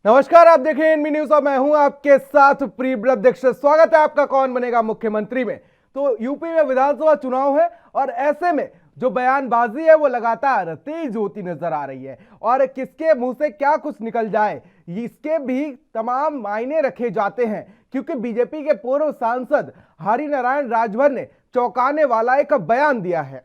नमस्कार, आप देख रहे हैं एनबी न्यूज और मैं हूं आपके साथ प्रियव्रत दीक्षित। स्वागत है आपका कौन बनेगा मुख्यमंत्री में। तो यूपी में विधानसभा चुनाव है और ऐसे में जो बयानबाजी है वो लगातार तेज होती नजर आ रही है और किसके मुंह से क्या कुछ निकल जाए इसके भी तमाम मायने रखे जाते हैं, क्योंकि बीजेपी के पूर्व सांसद हरिनारायण राजभर ने चौंकाने वाला एक बयान दिया है।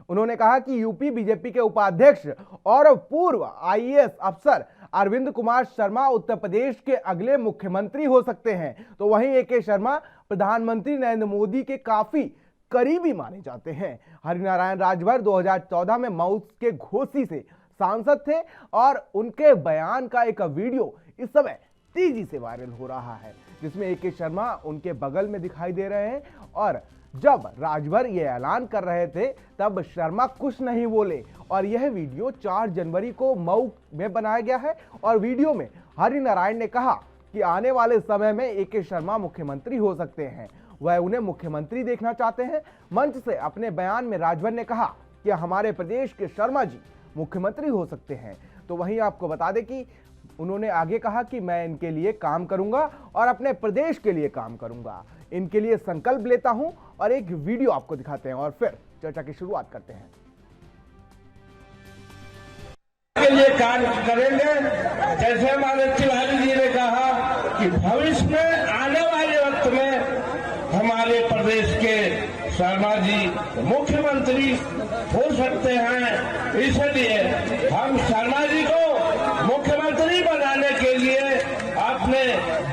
उन्होंने कहा कि यूपी बीजेपी के उपाध्यक्ष और पूर्व आईएएस अफसर अरविंद कुमार शर्मा उत्तर प्रदेश के अगले मुख्यमंत्री हो सकते हैं। तो वहीं एके शर्मा प्रधानमंत्री नरेंद्र मोदी के काफी करीबी माने जाते हैं। हरिनारायण राजभर 2014 में मऊ के घोसी से सांसद थे और उनके बयान का एक वीडियो इस समय तेजी से वायरल हो रहा है, जिसमें एके शर्मा उनके बगल में दिखाई दे रहे हैं और जब राजभर यह ऐलान कर रहे थे तब शर्मा कुछ नहीं बोले और यह वीडियो 4 जनवरी को मऊ में बनाया गया है और वीडियो में हरिनारायण ने कहा कि आने वाले समय में एके शर्मा मुख्यमंत्री हो सकते हैं, वह उन्हें मुख्यमंत्री देखना चाहते हैं। मंच से अपने बयान में राजभर ने कहा कि हमारे प्रदेश के शर्मा जी मुख्यमंत्री हो सकते हैं। तो वहीं आपको बता दें कि उन्होंने आगे कहा कि मैं इनके लिए काम करूंगा और अपने प्रदेश के लिए काम करूंगा, इनके लिए संकल्प लेता हूं। और एक वीडियो आपको दिखाते हैं और फिर चर्चा की शुरुआत करते हैं। के लिए कार्य करेंगे, जैसे हमारे तिवारी जी ने कहा कि भविष्य में आने वाले वक्त में हमारे प्रदेश के शर्मा जी मुख्यमंत्री हो सकते हैं। इसलिए हम शर्मा जी को मुख्यमंत्री बनाने के लिए अपने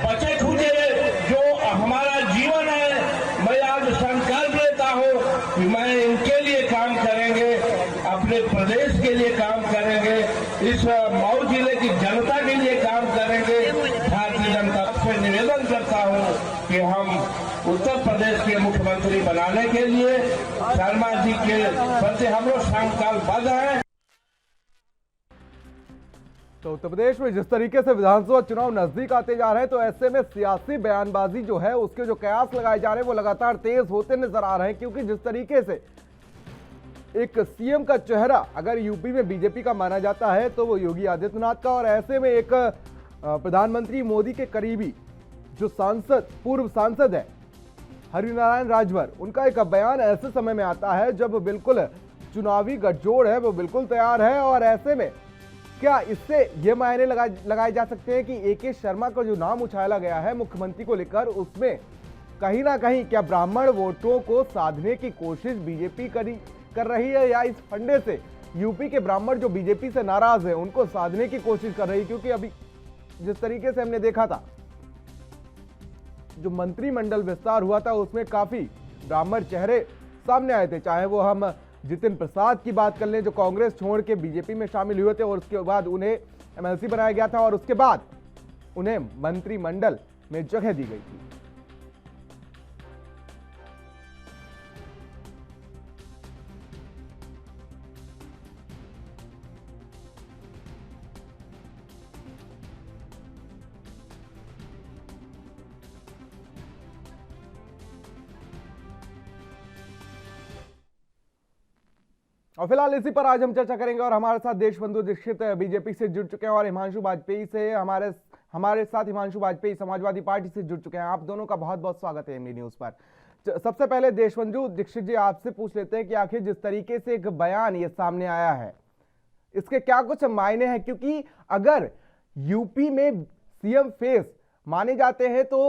बचे खुचे जो हमारा जीवन है, मैं आज संकल्प लेता हूं कि मैं इनके लिए काम करेंगे, अपने प्रदेश के लिए काम करेंगे, इस मऊ जिले की जनता के लिए काम करेंगे। भारतीय जनता से निवेदन करता हूं कि हम उत्तर प्रदेश के मुख्यमंत्री बनाने के लिए शर्मा जी के प्रति हम लोग संकल्पबद्ध हैं। तो उत्तर प्रदेश में जिस तरीके से विधानसभा चुनाव नजदीक आते जा रहे हैं, तो ऐसे में सियासी बयानबाजी जो है उसके जो कयास लगाए जा रहे हैं वो लगातार तेज होते नजर आ रहे हैं, क्योंकि जिस तरीके से एक सीएम का चेहरा अगर यूपी में बीजेपी का माना जाता है तो वो योगी आदित्यनाथ का, और ऐसे में एक प्रधानमंत्री मोदी के करीबी जो पूर्व सांसद है हरिनारायण राजभर, उनका एक बयान ऐसे समय में आता है जब बिल्कुल चुनावी गठजोड़ है वो बिल्कुल तैयार है। और ऐसे में क्या इससे ये मायने लगाए जा सकते हैं कि एके शर्मा का जो नाम उछाला गया है मुख्यमंत्री को लेकर, उसमें कहीं ना कहीं क्या ब्राह्मण वोटों को साधने की कोशिश बीजेपी कर रही है, या इस फंडे से यूपी के ब्राह्मण जो बीजेपी से नाराज है उनको साधने की कोशिश कर रही है? क्योंकि अभी जिस तरीके से हमने देखा था जो मंत्रिमंडल विस्तार हुआ था उसमें काफी ब्राह्मण चेहरे सामने आए थे, चाहे वो हम जितिन प्रसाद की बात कर लें जो कांग्रेस छोड़ के बीजेपी में शामिल हुए थे और उसके बाद उन्हें एमएलसी बनाया गया था और उसके बाद उन्हें मंत्रिमंडल में जगह दी गई थी। और फिलहाल इसी पर आज हम चर्चा करेंगे और हमारे साथ देशबंधु दीक्षित बीजेपी से जुड़ चुके हैं और हिमांशु वाजपेयी से हमारे साथ हिमांशु वाजपेयी समाजवादी पार्टी से जुड़ चुके हैं। आप दोनों का बहुत बहुत स्वागत है एमडी न्यूज पर। सबसे पहले देशबंधु दीक्षित जी आपसे पूछ लेते हैं कि आखिर जिस तरीके से एक बयान ये सामने आया है इसके क्या कुछ मायने हैं, क्योंकि अगर यूपी में सीएम फेस माने जाते हैं तो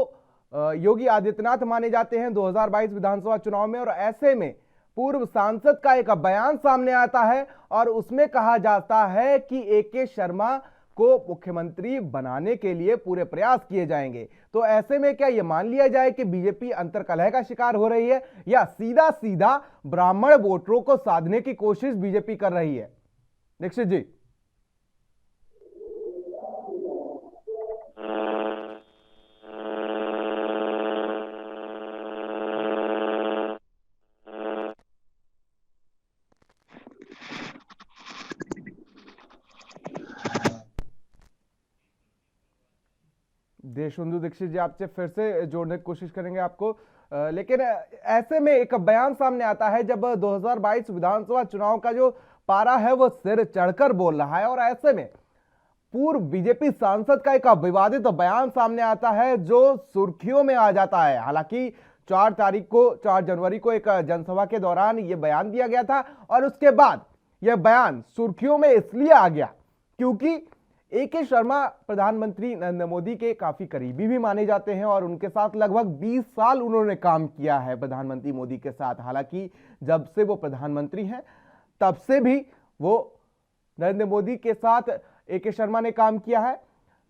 योगी आदित्यनाथ माने जाते हैं 2022 विधानसभा चुनाव में, और ऐसे में पूर्व सांसद का एक बयान सामने आता है और उसमें कहा जाता है कि एके शर्मा को मुख्यमंत्री बनाने के लिए पूरे प्रयास किए जाएंगे। तो ऐसे में क्या यह मान लिया जाए कि बीजेपी अंतर्कलह का शिकार हो रही है या सीधा सीधा ब्राह्मण वोटरों को साधने की कोशिश बीजेपी कर रही है? दीक्षित जी। देशबंधु दीक्षित जी आपसे फिर से जोड़ने की कोशिश करेंगे आपको, लेकिन ऐसे में एक बयान सामने आता है जब 2022 विधानसभा चुनाव का जो पारा है वो सिर चढ़कर बोल रहा है और ऐसे में पूर्व बीजेपी सांसद का एक विवादित बयान सामने आता है जो सुर्खियों में आ जाता है। हालांकि 4 जनवरी को एक जनसभा के दौरान यह बयान दिया गया था और उसके बाद यह बयान सुर्खियों में इसलिए आ गया क्योंकि ए.के. शर्मा प्रधानमंत्री नरेंद्र मोदी के काफी करीबी भी माने जाते हैं और उनके साथ लगभग 20 साल उन्होंने काम किया है प्रधानमंत्री मोदी के साथ। हालांकि जब से वो प्रधानमंत्री हैं तब से भी वो नरेंद्र मोदी के साथ ए.के. शर्मा ने काम किया है,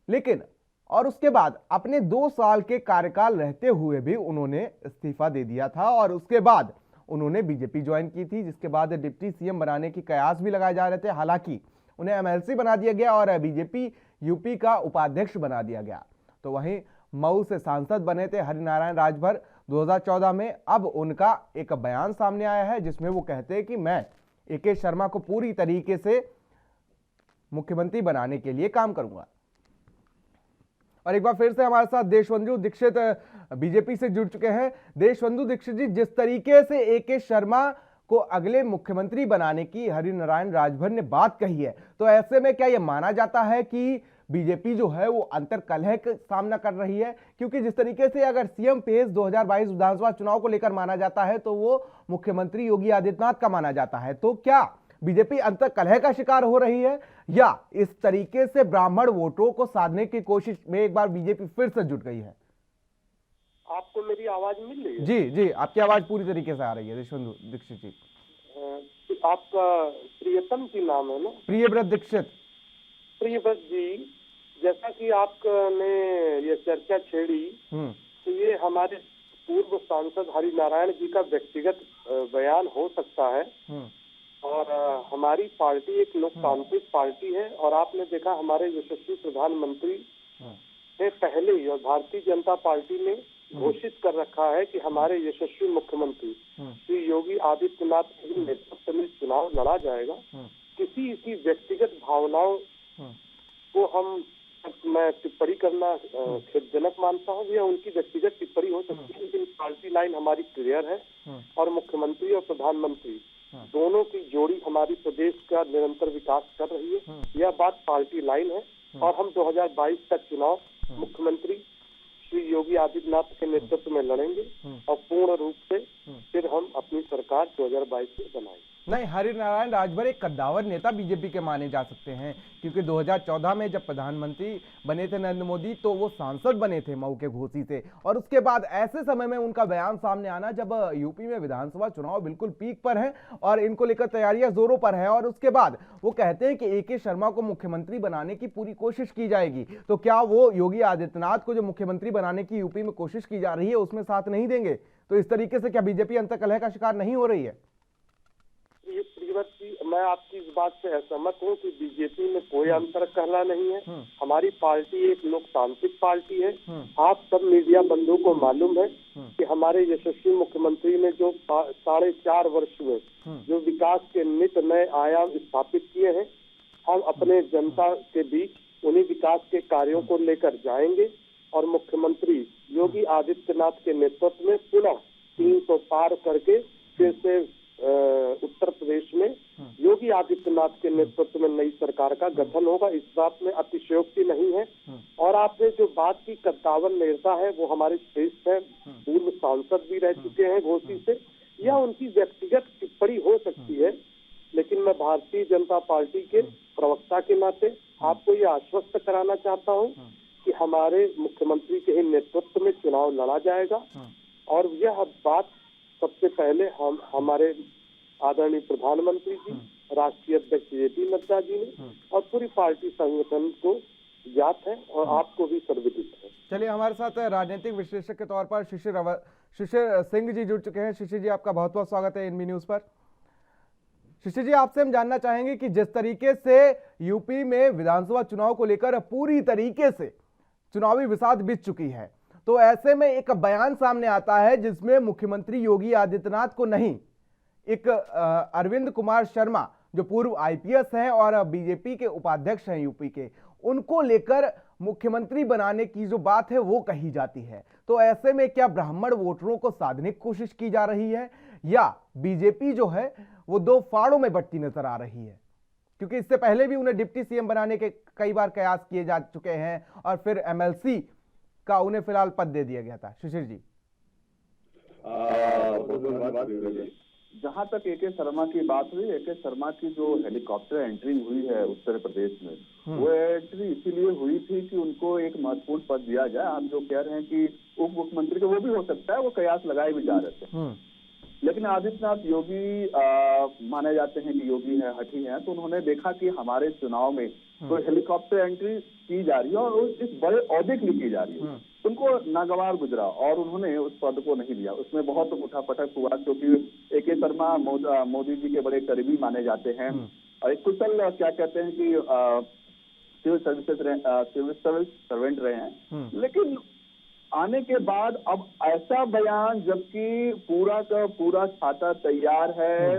लेकिन और उसके बाद अपने 2 साल के कार्यकाल रहते हुए भी उन्होंने इस्तीफा दे दिया था और उसके बाद उन्होंने बीजेपी ज्वाइन की थी, जिसके बाद डिप्टी सीएम बनाने की कयास भी लगाए जा रहे थे। हालांकि उन्हें एमएलसी बना दिया गया और बीजेपी यूपी का उपाध्यक्ष बना दिया गया। तो वहीं मऊ से सांसद बने थे हरिनारायण राजभर 2014 में। अब उनका एक बयान सामने आया है जिसमें वो कहते हैं कि मैं ए.के. शर्मा को पूरी तरीके से मुख्यमंत्री बनाने के लिए काम करूंगा। और एक बार फिर से हमारे साथ देशबंधु दीक्षित बीजेपी से जुड़ चुके हैं। देशबंधु दीक्षित जी, जिस तरीके से ए.के. शर्मा को अगले मुख्यमंत्री बनाने की हरिनारायण राजभर ने बात कही है, तो ऐसे में क्या यह माना जाता है कि बीजेपी जो है वो अंतर्कलह का सामना कर रही है? क्योंकि जिस तरीके से अगर सीएम पेज 2022 विधानसभा चुनाव को लेकर माना जाता है तो वो मुख्यमंत्री योगी आदित्यनाथ का माना जाता है। तो क्या बीजेपी अंतर्कलह का शिकार हो रही है या इस तरीके से ब्राह्मण वोटों को साधने की कोशिश में एक बार बीजेपी फिर से जुट गई है? आपको मेरी आवाज मिल रही है? जी जी, आपकी आवाज पूरी तरीके से आ रही है देशबंधु दीक्षित जी। आपका प्रियतम जी नाम है ना? प्रियव्रत दीक्षित। प्रियव्रत जी, जैसा कि आपने ये चर्चा छेड़ी, तो ये हमारे पूर्व सांसद हरिनारायण जी का व्यक्तिगत बयान हो सकता है और हमारी पार्टी एक लोकतांत्रिक पार्टी है और आपने देखा हमारे यशस्वी प्रधानमंत्री ने पहले ही और भारतीय जनता पार्टी ने घोषित कर रखा है कि हमारे यशस्वी मुख्यमंत्री श्री योगी आदित्यनाथ के नेतृत्व में चुनाव लड़ा जाएगा। किसी की व्यक्तिगत भावनाओं को मैं टिप्पणी करना खेदजनक मानता हूँ। यह उनकी व्यक्तिगत टिप्पणी हो सकती है, लेकिन पार्टी लाइन हमारी क्लियर है और मुख्यमंत्री और प्रधानमंत्री दोनों की जोड़ी हमारी प्रदेश का निरंतर विकास कर रही है। यह बात पार्टी लाइन है और हम 2022 तक चुनाव मुख्यमंत्री श्री योगी आदित्यनाथ के नेतृत्व में लड़ेंगे और पूर्ण रूप से फिर हम अपनी सरकार 2022 में बनाएंगे। नहीं, हरिनारायण राजभर एक कद्दावर नेता बीजेपी के माने जा सकते हैं क्योंकि 2014 में जब प्रधानमंत्री बने थे नरेंद्र मोदी तो वो सांसद बने थे मऊ के घोसी से और उसके बाद ऐसे समय में उनका बयान सामने आना जब यूपी में विधानसभा चुनाव बिल्कुल पीक पर है और इनको लेकर तैयारियां जोरों पर है और उसके बाद वो कहते हैं कि ए.के. शर्मा को मुख्यमंत्री बनाने की पूरी कोशिश की जाएगी। तो क्या वो योगी आदित्यनाथ को जो मुख्यमंत्री बनाने की यूपी में कोशिश की जा रही है उसमें साथ नहीं देंगे? तो इस तरीके से क्या बीजेपी अंतर्कलह का शिकार नहीं हो रही है? मैं आपकी इस बात से असहमत हूँ कि बीजेपी में कोई अंतर्कलह नहीं है। हमारी पार्टी एक लोकतांत्रिक पार्टी है। आप सब मीडिया बंधुओं को मालूम है कि हमारे यशस्वी मुख्यमंत्री ने जो 4.5 वर्ष में जो विकास के नित नए आयाम स्थापित किए हैं, हम अपने जनता के बीच उन्हीं विकास के कार्यों को लेकर जाएंगे और मुख्यमंत्री योगी आदित्यनाथ के नेतृत्व में पुनः 300 पार करके फिर से उत्तर प्रदेश में योगी आदित्यनाथ के नेतृत्व में नई सरकार का गठन होगा। इस बात में अतिशयोक्ति नहीं है। और आपने जो बात की कद्दावर नेता है वो हमारे श्रेष्ठ है, पूर्व सांसद भी रह चुके हैं घोसी से। यह उनकी व्यक्तिगत टिप्पणी हो सकती है, लेकिन मैं भारतीय जनता पार्टी के प्रवक्ता के नाते आपको ये आश्वस्त कराना चाहता हूँ कि हमारे मुख्यमंत्री के ही नेतृत्व में चुनाव लड़ा जाएगा और यह बात सबसे पहले हम हमारे आदरणीय प्रधानमंत्री जी, राष्ट्रीय अध्यक्ष जेपी नड्डा जी ने और पूरी पार्टी संगठन को ज्ञात है और आपको भी सर्वविदित है। चलिए, हमारे साथ राजनीतिक विश्लेषक के तौर पर शिशिर सिंह जी जुड़ चुके हैं। शिशिर जी, आपका बहुत बहुत स्वागत है इनबी न्यूज पर। शिशिर जी, आपसे हम जानना चाहेंगे कि जिस तरीके से यूपी में विधानसभा चुनाव को लेकर पूरी तरीके से चुनावी विषाद बीत चुकी है, तो ऐसे में एक बयान सामने आता है जिसमें मुख्यमंत्री योगी आदित्यनाथ को नहीं, एक अरविंद कुमार शर्मा जो पूर्व आईपीएस हैं और बीजेपी के उपाध्यक्ष हैं यूपी के, उनको लेकर मुख्यमंत्री बनाने की जो बात है वो कही जाती है। तो ऐसे में क्या ब्राह्मण वोटरों को साधने की कोशिश की जा रही है या बीजेपी जो है वो 2 फाड़ों में बंटती नजर आ रही है? क्योंकि इससे पहले भी उन्हें डिप्टी सीएम बनाने के कई बार कयास किए जा चुके हैं और फिर एमएलसी का उन्हें फिलहाल पद दे दिया गया था। शिशिर जी, जहां तक एके शर्मा की बात हुई, एके शर्मा की जो हेलीकॉप्टर एंट्री हुई है उत्तर प्रदेश में, वो एंट्री इसीलिए हुई थी कि उनको एक महत्वपूर्ण पद दिया जाए। आप जो कह रहे हैं कि उप मुख्यमंत्री का वो भी हो सकता है, वो कयास लगाए भी जा रहे थे, लेकिन आदित्यनाथ योगी माने जाते हैं कि योगी है, हठी है, तो उन्होंने देखा कि हमारे चुनाव में तो हेलीकॉप्टर एंट्री की जा रही है और इस बड़े औहदे के लिए की जा रही है, उनको नागवार गुजरा और उन्होंने उस पद को नहीं लिया। उसमें बहुत उठापटक हुआ क्योंकि एके शर्मा मोदी जी के बड़े करीबी माने जाते हैं और एक कुशल क्या कहते हैं कि सिविल सर्वेंट रहे हैं, लेकिन आने के बाद अब ऐसा बयान, जबकि पूरा का पूरा छाता तैयार है,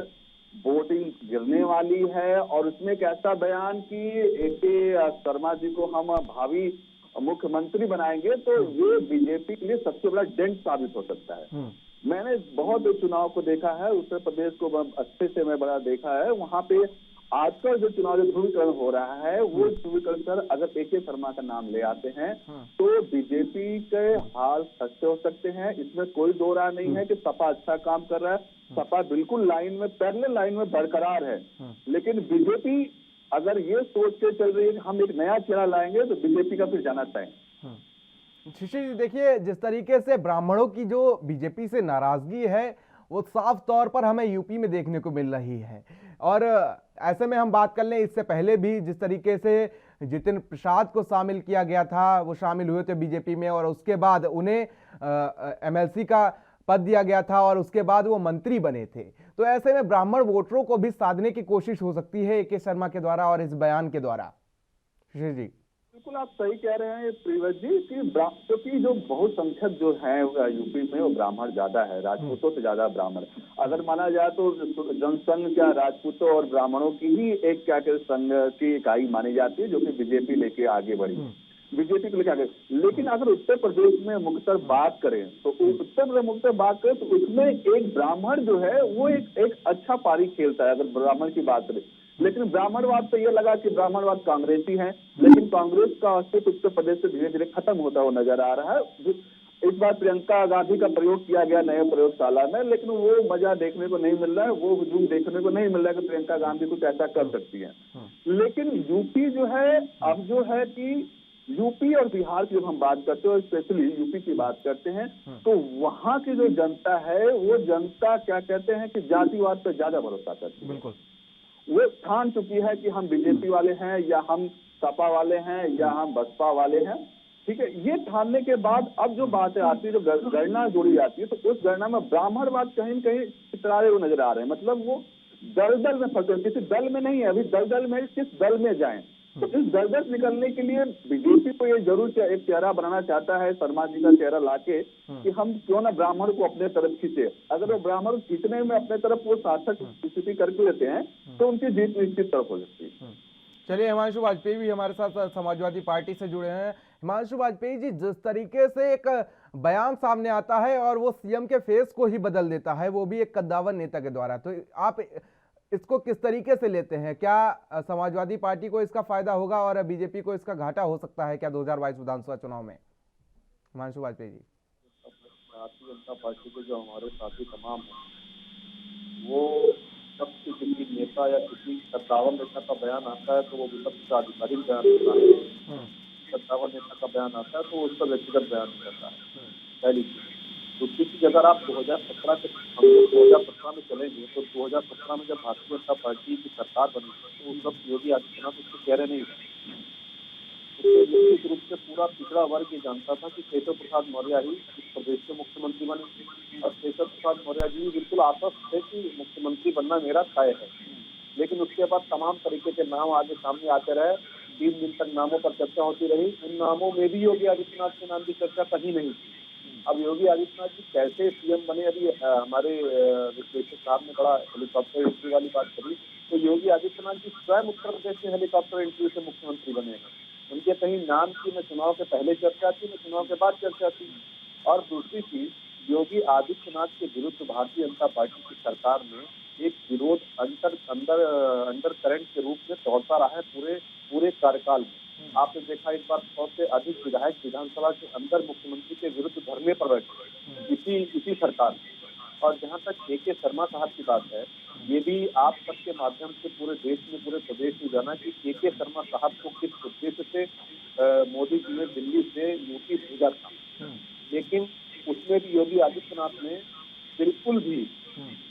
वोटिंग गिरने वाली है, और उसमें एक ऐसा बयान कि एके शर्मा जी को हम भावी मुख्यमंत्री बनाएंगे, तो ये बीजेपी के लिए सबसे बड़ा डेंट साबित हो सकता है। मैंने बहुत चुनाव को देखा है, उत्तर प्रदेश को अच्छे से मैं बड़ा देखा है, वहां पे आजकल जो चुनाव ध्रुवीकरण हो रहा है, वो ध्रुवीकरण सर अगर एके शर्मा का नाम ले आते हैं तो बीजेपी के हाल खस्ते हो सकते हैं। इसमें कोई दो राय नहीं है कि सपा अच्छा काम कर रहा है, सपा बिल्कुल लाइन में, पैरेलल लाइन में बरकरार है, लेकिन बीजेपी अगर ये सोच के चल रही है कि हम एक नया चेहरा लाएंगे तो बीजेपी का फिर जाना चाहिए। शिशिर जी, देखिए जिस तरीके से ब्राह्मणों की जो बीजेपी से नाराजगी है वो साफ तौर पर हमें यूपी में देखने को मिल रही है, और ऐसे में हम बात कर लें, इससे पहले भी जिस तरीके से जितिन प्रसाद को शामिल किया गया था, वो शामिल हुए थे बीजेपी में और उसके बाद उन्हें एमएलसी का पद दिया गया था और उसके बाद वो मंत्री बने थे, तो ऐसे में ब्राह्मण वोटरों को भी साधने की कोशिश हो सकती है एके शर्मा के द्वारा और इस बयान के द्वारा। शिशिर जी, बिल्कुल आप सही कह रहे हैं प्रियव्रत जी कि क्योंकि जो बहुसंख्यक जो है यूपी में वो ब्राह्मण ज्यादा है, राजपूतों से ज्यादा ब्राह्मण। अगर माना जाए तो जनसंघ क्या राजपूतों और ब्राह्मणों की ही एक क्या कहते संघ की इकाई मानी जाती है, जो कि बीजेपी लेके आगे बढ़ी, बीजेपी को लेकर आगे। लेकिन अगर उत्तर प्रदेश में मुख्यतर बात करें तो उसमें एक ब्राह्मण जो है वो एक अच्छा पारी खेलता है, अगर ब्राह्मण की बात करें। लेकिन ब्राह्मणवाद तो ये लगा कि ब्राह्मणवाद कांग्रेसी है, लेकिन कांग्रेस का अस्तित्व उत्तर प्रदेश से धीरे धीरे खत्म होता हुआ नजर आ रहा है। इस बार प्रियंका गांधी का प्रयोग किया गया नए प्रयोगशाला में, लेकिन वो मजा देखने को नहीं मिल रहा है, वो हुजूम देखने को नहीं मिल रहा है कि प्रियंका गांधी कुछ ऐसा कर सकती है। लेकिन यूपी जो है, अब जो है कि यूपी और बिहार की जब हम बात करते हैं, स्पेशली यूपी की बात करते हैं, तो वहां की जो जनता है वो जनता क्या कहते हैं कि जातिवाद पर ज्यादा भरोसा करती है। बिल्कुल, वो ठान चुकी है कि हम बीजेपी वाले हैं या हम सपा वाले हैं या हम बसपा वाले हैं, ठीक है। ये ठानने के बाद अब जो बातें आती है, जो गणना जोड़ी जाती है, तो उस गणना में ब्राह्मणवाद कहीं न कहीं चितराए हुए नजर आ रहे हैं। मतलब वो दलदल में फंसे, किसी दल में नहीं है, अभी दलदल में किस दल में जाएं। तो इस दलदल से निकलने के लिए बीजेपी को ये जरूर एक चेहरा बनाना चाहता है, शर्मा जी का चेहरा लाके, कि हम क्यों ना ब्राह्मण को अपने तरफ खींचे। अगर वो ब्राह्मण खींचने में अपने तरफ वो सार्थक स्थिति करके लेते हैं तो उनकी जीत निश्चित तरफ हो सकती है। चलिए, हिमांशु वाजपेयी भी हमारे साथ समाजवादी पार्टी से जुड़े हैं। हिमांशु वाजपेयी जी, जिस तरीके से एक बयान सामने आता है और वो सीएम के फेस को ही बदल देता है, वो भी एक कद्दावर नेता के द्वारा, तो आप इसको किस तरीके से लेते हैं? क्या समाजवादी पार्टी को इसका फायदा होगा और बीजेपी को इसका घाटा हो सकता है क्या 2022 विधानसभा चुनाव में? हिमांशु वाजपेयी जी, भारतीय जनता पार्टी के जो हमारे साथी तमाम हैं, वो जब किसी नेता या किसी सत्तावन नेता का बयान आता है तो वो विपक्ष का आधिकारिक बयान होता है, सत्तावन नेता का बयान आता है तो उसका व्यक्तिगत बयान करता है। पहली चीज। दूसरी चीज, अगर आप 2017 के हम 2017 में चलेंगे तो 2017 में जब भारतीय जनता पार्टी की सरकार बनी तो उस वक्त योगी आदित्यनाथ उसके चेहरे नहीं थे। निश्चित रूप से पूरा पिछड़ा वर्ग ये जानता था कि केशव प्रसाद मौर्य ही इस प्रदेश के मुख्यमंत्री बने, और केशव प्रसाद मौर्य जी बिल्कुल आश्वस्त थे कि मुख्यमंत्री बनना मेरा तय है। लेकिन उसके बाद तमाम तरीके के नाम आगे सामने आते रहे, 3 दिन तक नामों पर चर्चा होती रही। उन नामों में भी योगी आदित्यनाथ के नाम की चर्चा कहीं नहीं थी। अब योगी आदित्यनाथ जी कैसे सीएम बने, अभी हमारे विश्लेषक साहब ने बड़ा हेलीकॉप्टर एंट्री वाली बात करी, तो योगी आदित्यनाथ जी स्वयं उत्तर प्रदेश में हेलीकॉप्टर एंट्री से मुख्यमंत्री बने हैं। उनके कहीं नाम की न चुनाव के पहले चर्चा थी न चुनाव के बाद चर्चा थी। और दूसरी चीज, योगी आदित्यनाथ के विरुद्ध भारतीय जनता पार्टी की सरकार में एक विरोध अंडर करंट के रूप में दौड़ता रहा है पूरे कार्यकाल में। आपने देखा इस बार 100 से अधिक विधायक विधानसभा के अंदर मुख्यमंत्री के विरुद्ध धरने पर बैठे इसी सरकार में। और जहां तक ए.के. शर्मा साहब की बात है, ये भी आप सबके माध्यम से पूरे देश में, पूरे प्रदेश में जाना कि ए.के. शर्मा साहब को किस उद्देश्य से मोदी जी ने दिल्ली से यूपी भेजा था, लेकिन उसमें भी योगी आदित्यनाथ ने बिल्कुल भी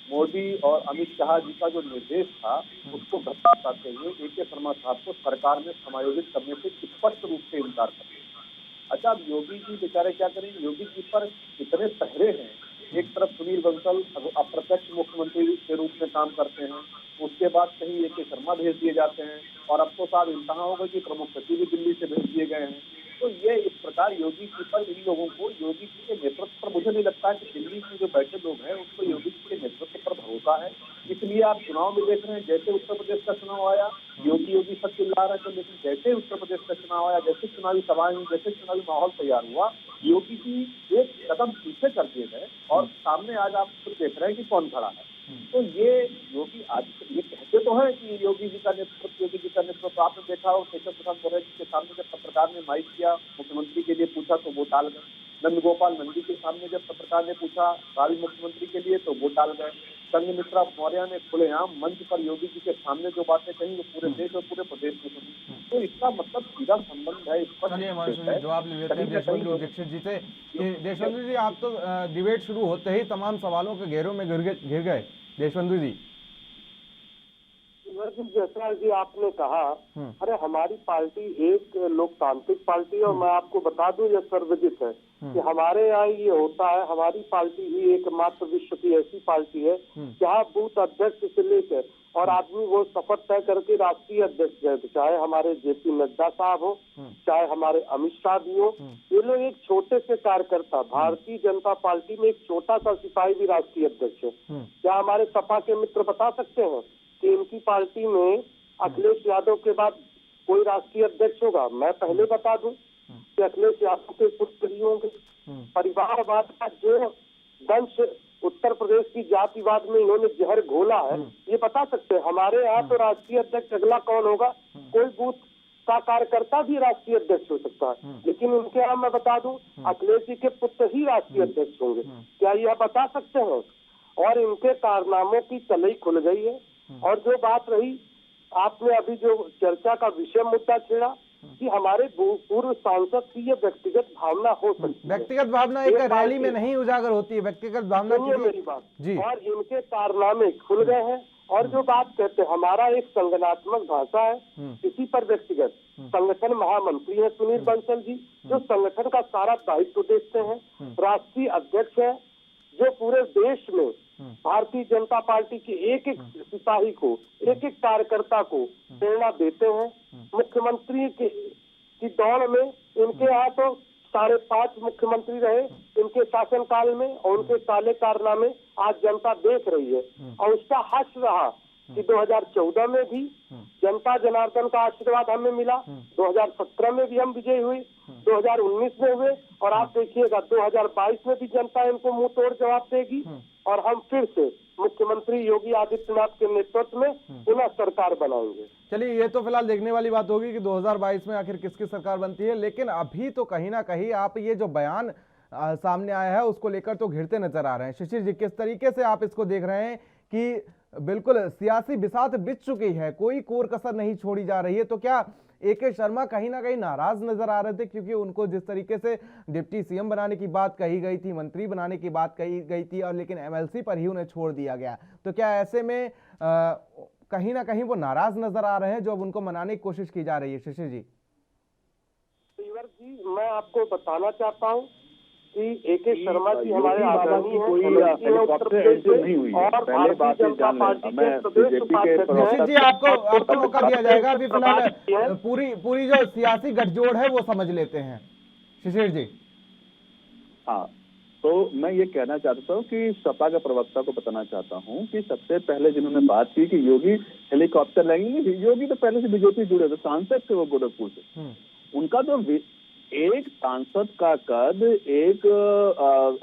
मोदी और अमित शाह जी का जो निर्देश था उसको घटा पाते हुए ए.के. शर्मा साहब को सरकार में समायोजित करने से स्पष्ट रूप से इनकार कर दिया। अच्छा, अब योगी जी बेचारे क्या करेंगे? योगी जी पर इतने पहरे हैं। एक तरफ सुनील बंसल अप्रत्यक्ष मुख्यमंत्री के रूप में काम करते हैं, उसके बाद कहीं ए.के. शर्मा भेज दिए जाते हैं, और अब तो साहब इंतहा होगा कि प्रमुख सचिव भी दिल्ली से भेज दिए गए हैं। तो ये इस प्रकार योगी जी पर, इन लोगों को योगी जी के नेतृत्व पर, मुझे नहीं लगता है कि दिल्ली में जो बैठे लोग हैं उनको योगी जी के नेतृत्व पर भरोसा है। इसलिए आप चुनाव में देख रहे हैं, जैसे उत्तर प्रदेश का चुनाव आया, योगी सब चिल्ला रहे थे, लेकिन जैसे उत्तर प्रदेश का चुनाव आया, जैसे चुनावी सभाएं हुई, जैसे चुनावी माहौल तैयार हुआ, योगी जी एक कदम पीछे कर दिए गए और सामने आज आप खुद देख रहे हैं कि कौन खड़ा है। तो ये योगी आज ये कहते तो हैं कि योगी जी का नेतृत्व आपने देखा हो, केशव प्रसाद मौर्य जी के सामने जब पत्रकार ने माइक किया, मुख्यमंत्री के लिए पूछा तो वो टाल गए। नंदगोपाल नंदी के सामने जब पत्रकार ने पूछा भावी मुख्यमंत्री के लिए तो वो टाल गए। संघमित्रा मौर्य ने खुलेआम मंच पर योगी जी के सामने जो बातें कही वो पूरे देश और पूरे प्रदेश में सुनी। तो इसका मतलब सीधा संबंध है। जवाब ले लेते हैं देशबंधु दीक्षित जी से। देशबंधु जी, आप तो डिबेट शुरू होते ही तमाम सवालों के घेरों में घिर गए। देशबंधु जी, जैसा कि आपने कहा, अरे हमारी पार्टी एक लोकतांत्रिक पार्टी है, और मैं आपको बता दूं यह सर्वविदित है कि हमारे यहाँ ये होता है। हमारी पार्टी ही एकमात्र विश्व की ऐसी पार्टी है जहाँ बूथ अध्यक्ष से लेकर और आदमी वो शपथ तय करके राष्ट्रीय अध्यक्ष गए, चाहे हमारे जे.पी. नड्डा साहब हो, चाहे हमारे अमित शाह जी हो। ये लोग एक छोटे से कार्यकर्ता, भारतीय जनता पार्टी में एक छोटा सा सिपाही भी राष्ट्रीय अध्यक्ष है। क्या हमारे सपा के मित्र बता सकते हैं कि इनकी पार्टी में अखिलेश यादव के बाद कोई राष्ट्रीय अध्यक्ष होगा? मैं पहले बता दूं कि अखिलेश यादव के पुत्रियों के परिवारवाद का जो दंश उत्तर प्रदेश की जातिवाद में इन्होंने जहर घोला है, ये बता सकते हैं? हमारे यहाँ तो राष्ट्रीय अध्यक्ष अगला कौन होगा? कोई बूथ का कार्यकर्ता भी राष्ट्रीय अध्यक्ष हो सकता है, लेकिन उनके यहाँ मैं बता दूं अखिलेश जी के पुत्र ही राष्ट्रीय अध्यक्ष होंगे। क्या यह बता सकते हैं? और इनके कारनामों की तलई खुल गई है। और जो बात रही, आपने अभी जो चर्चा का विषय मुद्दा छेड़ा कि हमारे पूर्व सांसद की ये व्यक्तिगत भावना हो सकती है। व्यक्तिगत भावना एक रैली में नहीं उजागर होती है, व्यक्तिगत भावना मेरी बात जी। और इनके कारनामे खुल गए हैं। और जो बात कहते हैं, हमारा एक संगठनात्मक भाषा है, इसी पर व्यक्तिगत संगठन महामंत्री है सुनील बंसल जी, जो संगठन का सारा दायित्व देखते हैं। राष्ट्रीय अध्यक्ष है जो पूरे देश में भारतीय जनता पार्टी के एक एक सिपाही को, एक एक कार्यकर्ता को प्रेरणा देते हैं। मुख्यमंत्री की दौड़ में इनके यहाँ तो 5.5 मुख्यमंत्री रहे इनके शासनकाल में, और उनके काले कारनामे आज जनता देख रही है। और उसका हर्ष रहा कि 2014 में भी जनता जनार्दन का आशीर्वाद हमें मिला, 2017 में भी हम विजयी हुए, 2019 में हुए, और आप देखिएगा 2022 में भी जनता इनको मुंह तोड़ जवाब देगी और हम फिर से मुख्यमंत्री योगी आदित्यनाथ के नेतृत्व में पुनः सरकार बनाएंगे। चलिए, ये तो फिलहाल देखने वाली बात होगी कि 2022 में आखिर किसकी सरकार बनती है। लेकिन अभी तो कहीं ना कहीं आप ये जो बयान सामने आया है उसको लेकर तो घिरते नजर आ रहे हैं। शिशिर जी, किस तरीके से आप इसको देख रहे हैं कि बिल्कुल सियासी बिसात बिछ चुकी है, कोई कोर कसर नहीं छोड़ी जा रही है? तो क्या ए.के. शर्मा कहीं ना कहीं नाराज नजर आ रहे थे, क्योंकि उनको जिस तरीके से डिप्टी सीएम बनाने की बात कही गई थी, मंत्री बनाने की बात कही गई थी, और लेकिन एमएलसी पर ही उन्हें छोड़ दिया गया। तो क्या ऐसे में कहीं ना कहीं वो नाराज नजर आ रहे हैं जो अब उनको मनाने की कोशिश की जा रही है? शिशिर जी, मैं आपको बताना चाहता हूँ कि ए.के. शर्मा जी हमारे आदरणीय हैं, और भारतीय जनता पार्टी के प्रदेश उपाध्यक्ष जी, आपको मौका दिया जाएगा। अभी फिलहाल पूरी जो सियासी गठजोड़ है वो समझ लेते हैं। शिशिर जी, हाँ, तो मैं ये कहना चाहता हूँ कि सपा के प्रवक्ता को बताना चाहता हूँ कि सबसे पहले जिन्होंने बात की कि योगी हेलीकॉप्टर लगेंगे, योगी तो पहले से बीजेपी जुड़े थे, सांसद थे वो गोरखपुर से। उनका तो एक सांसद का कद एक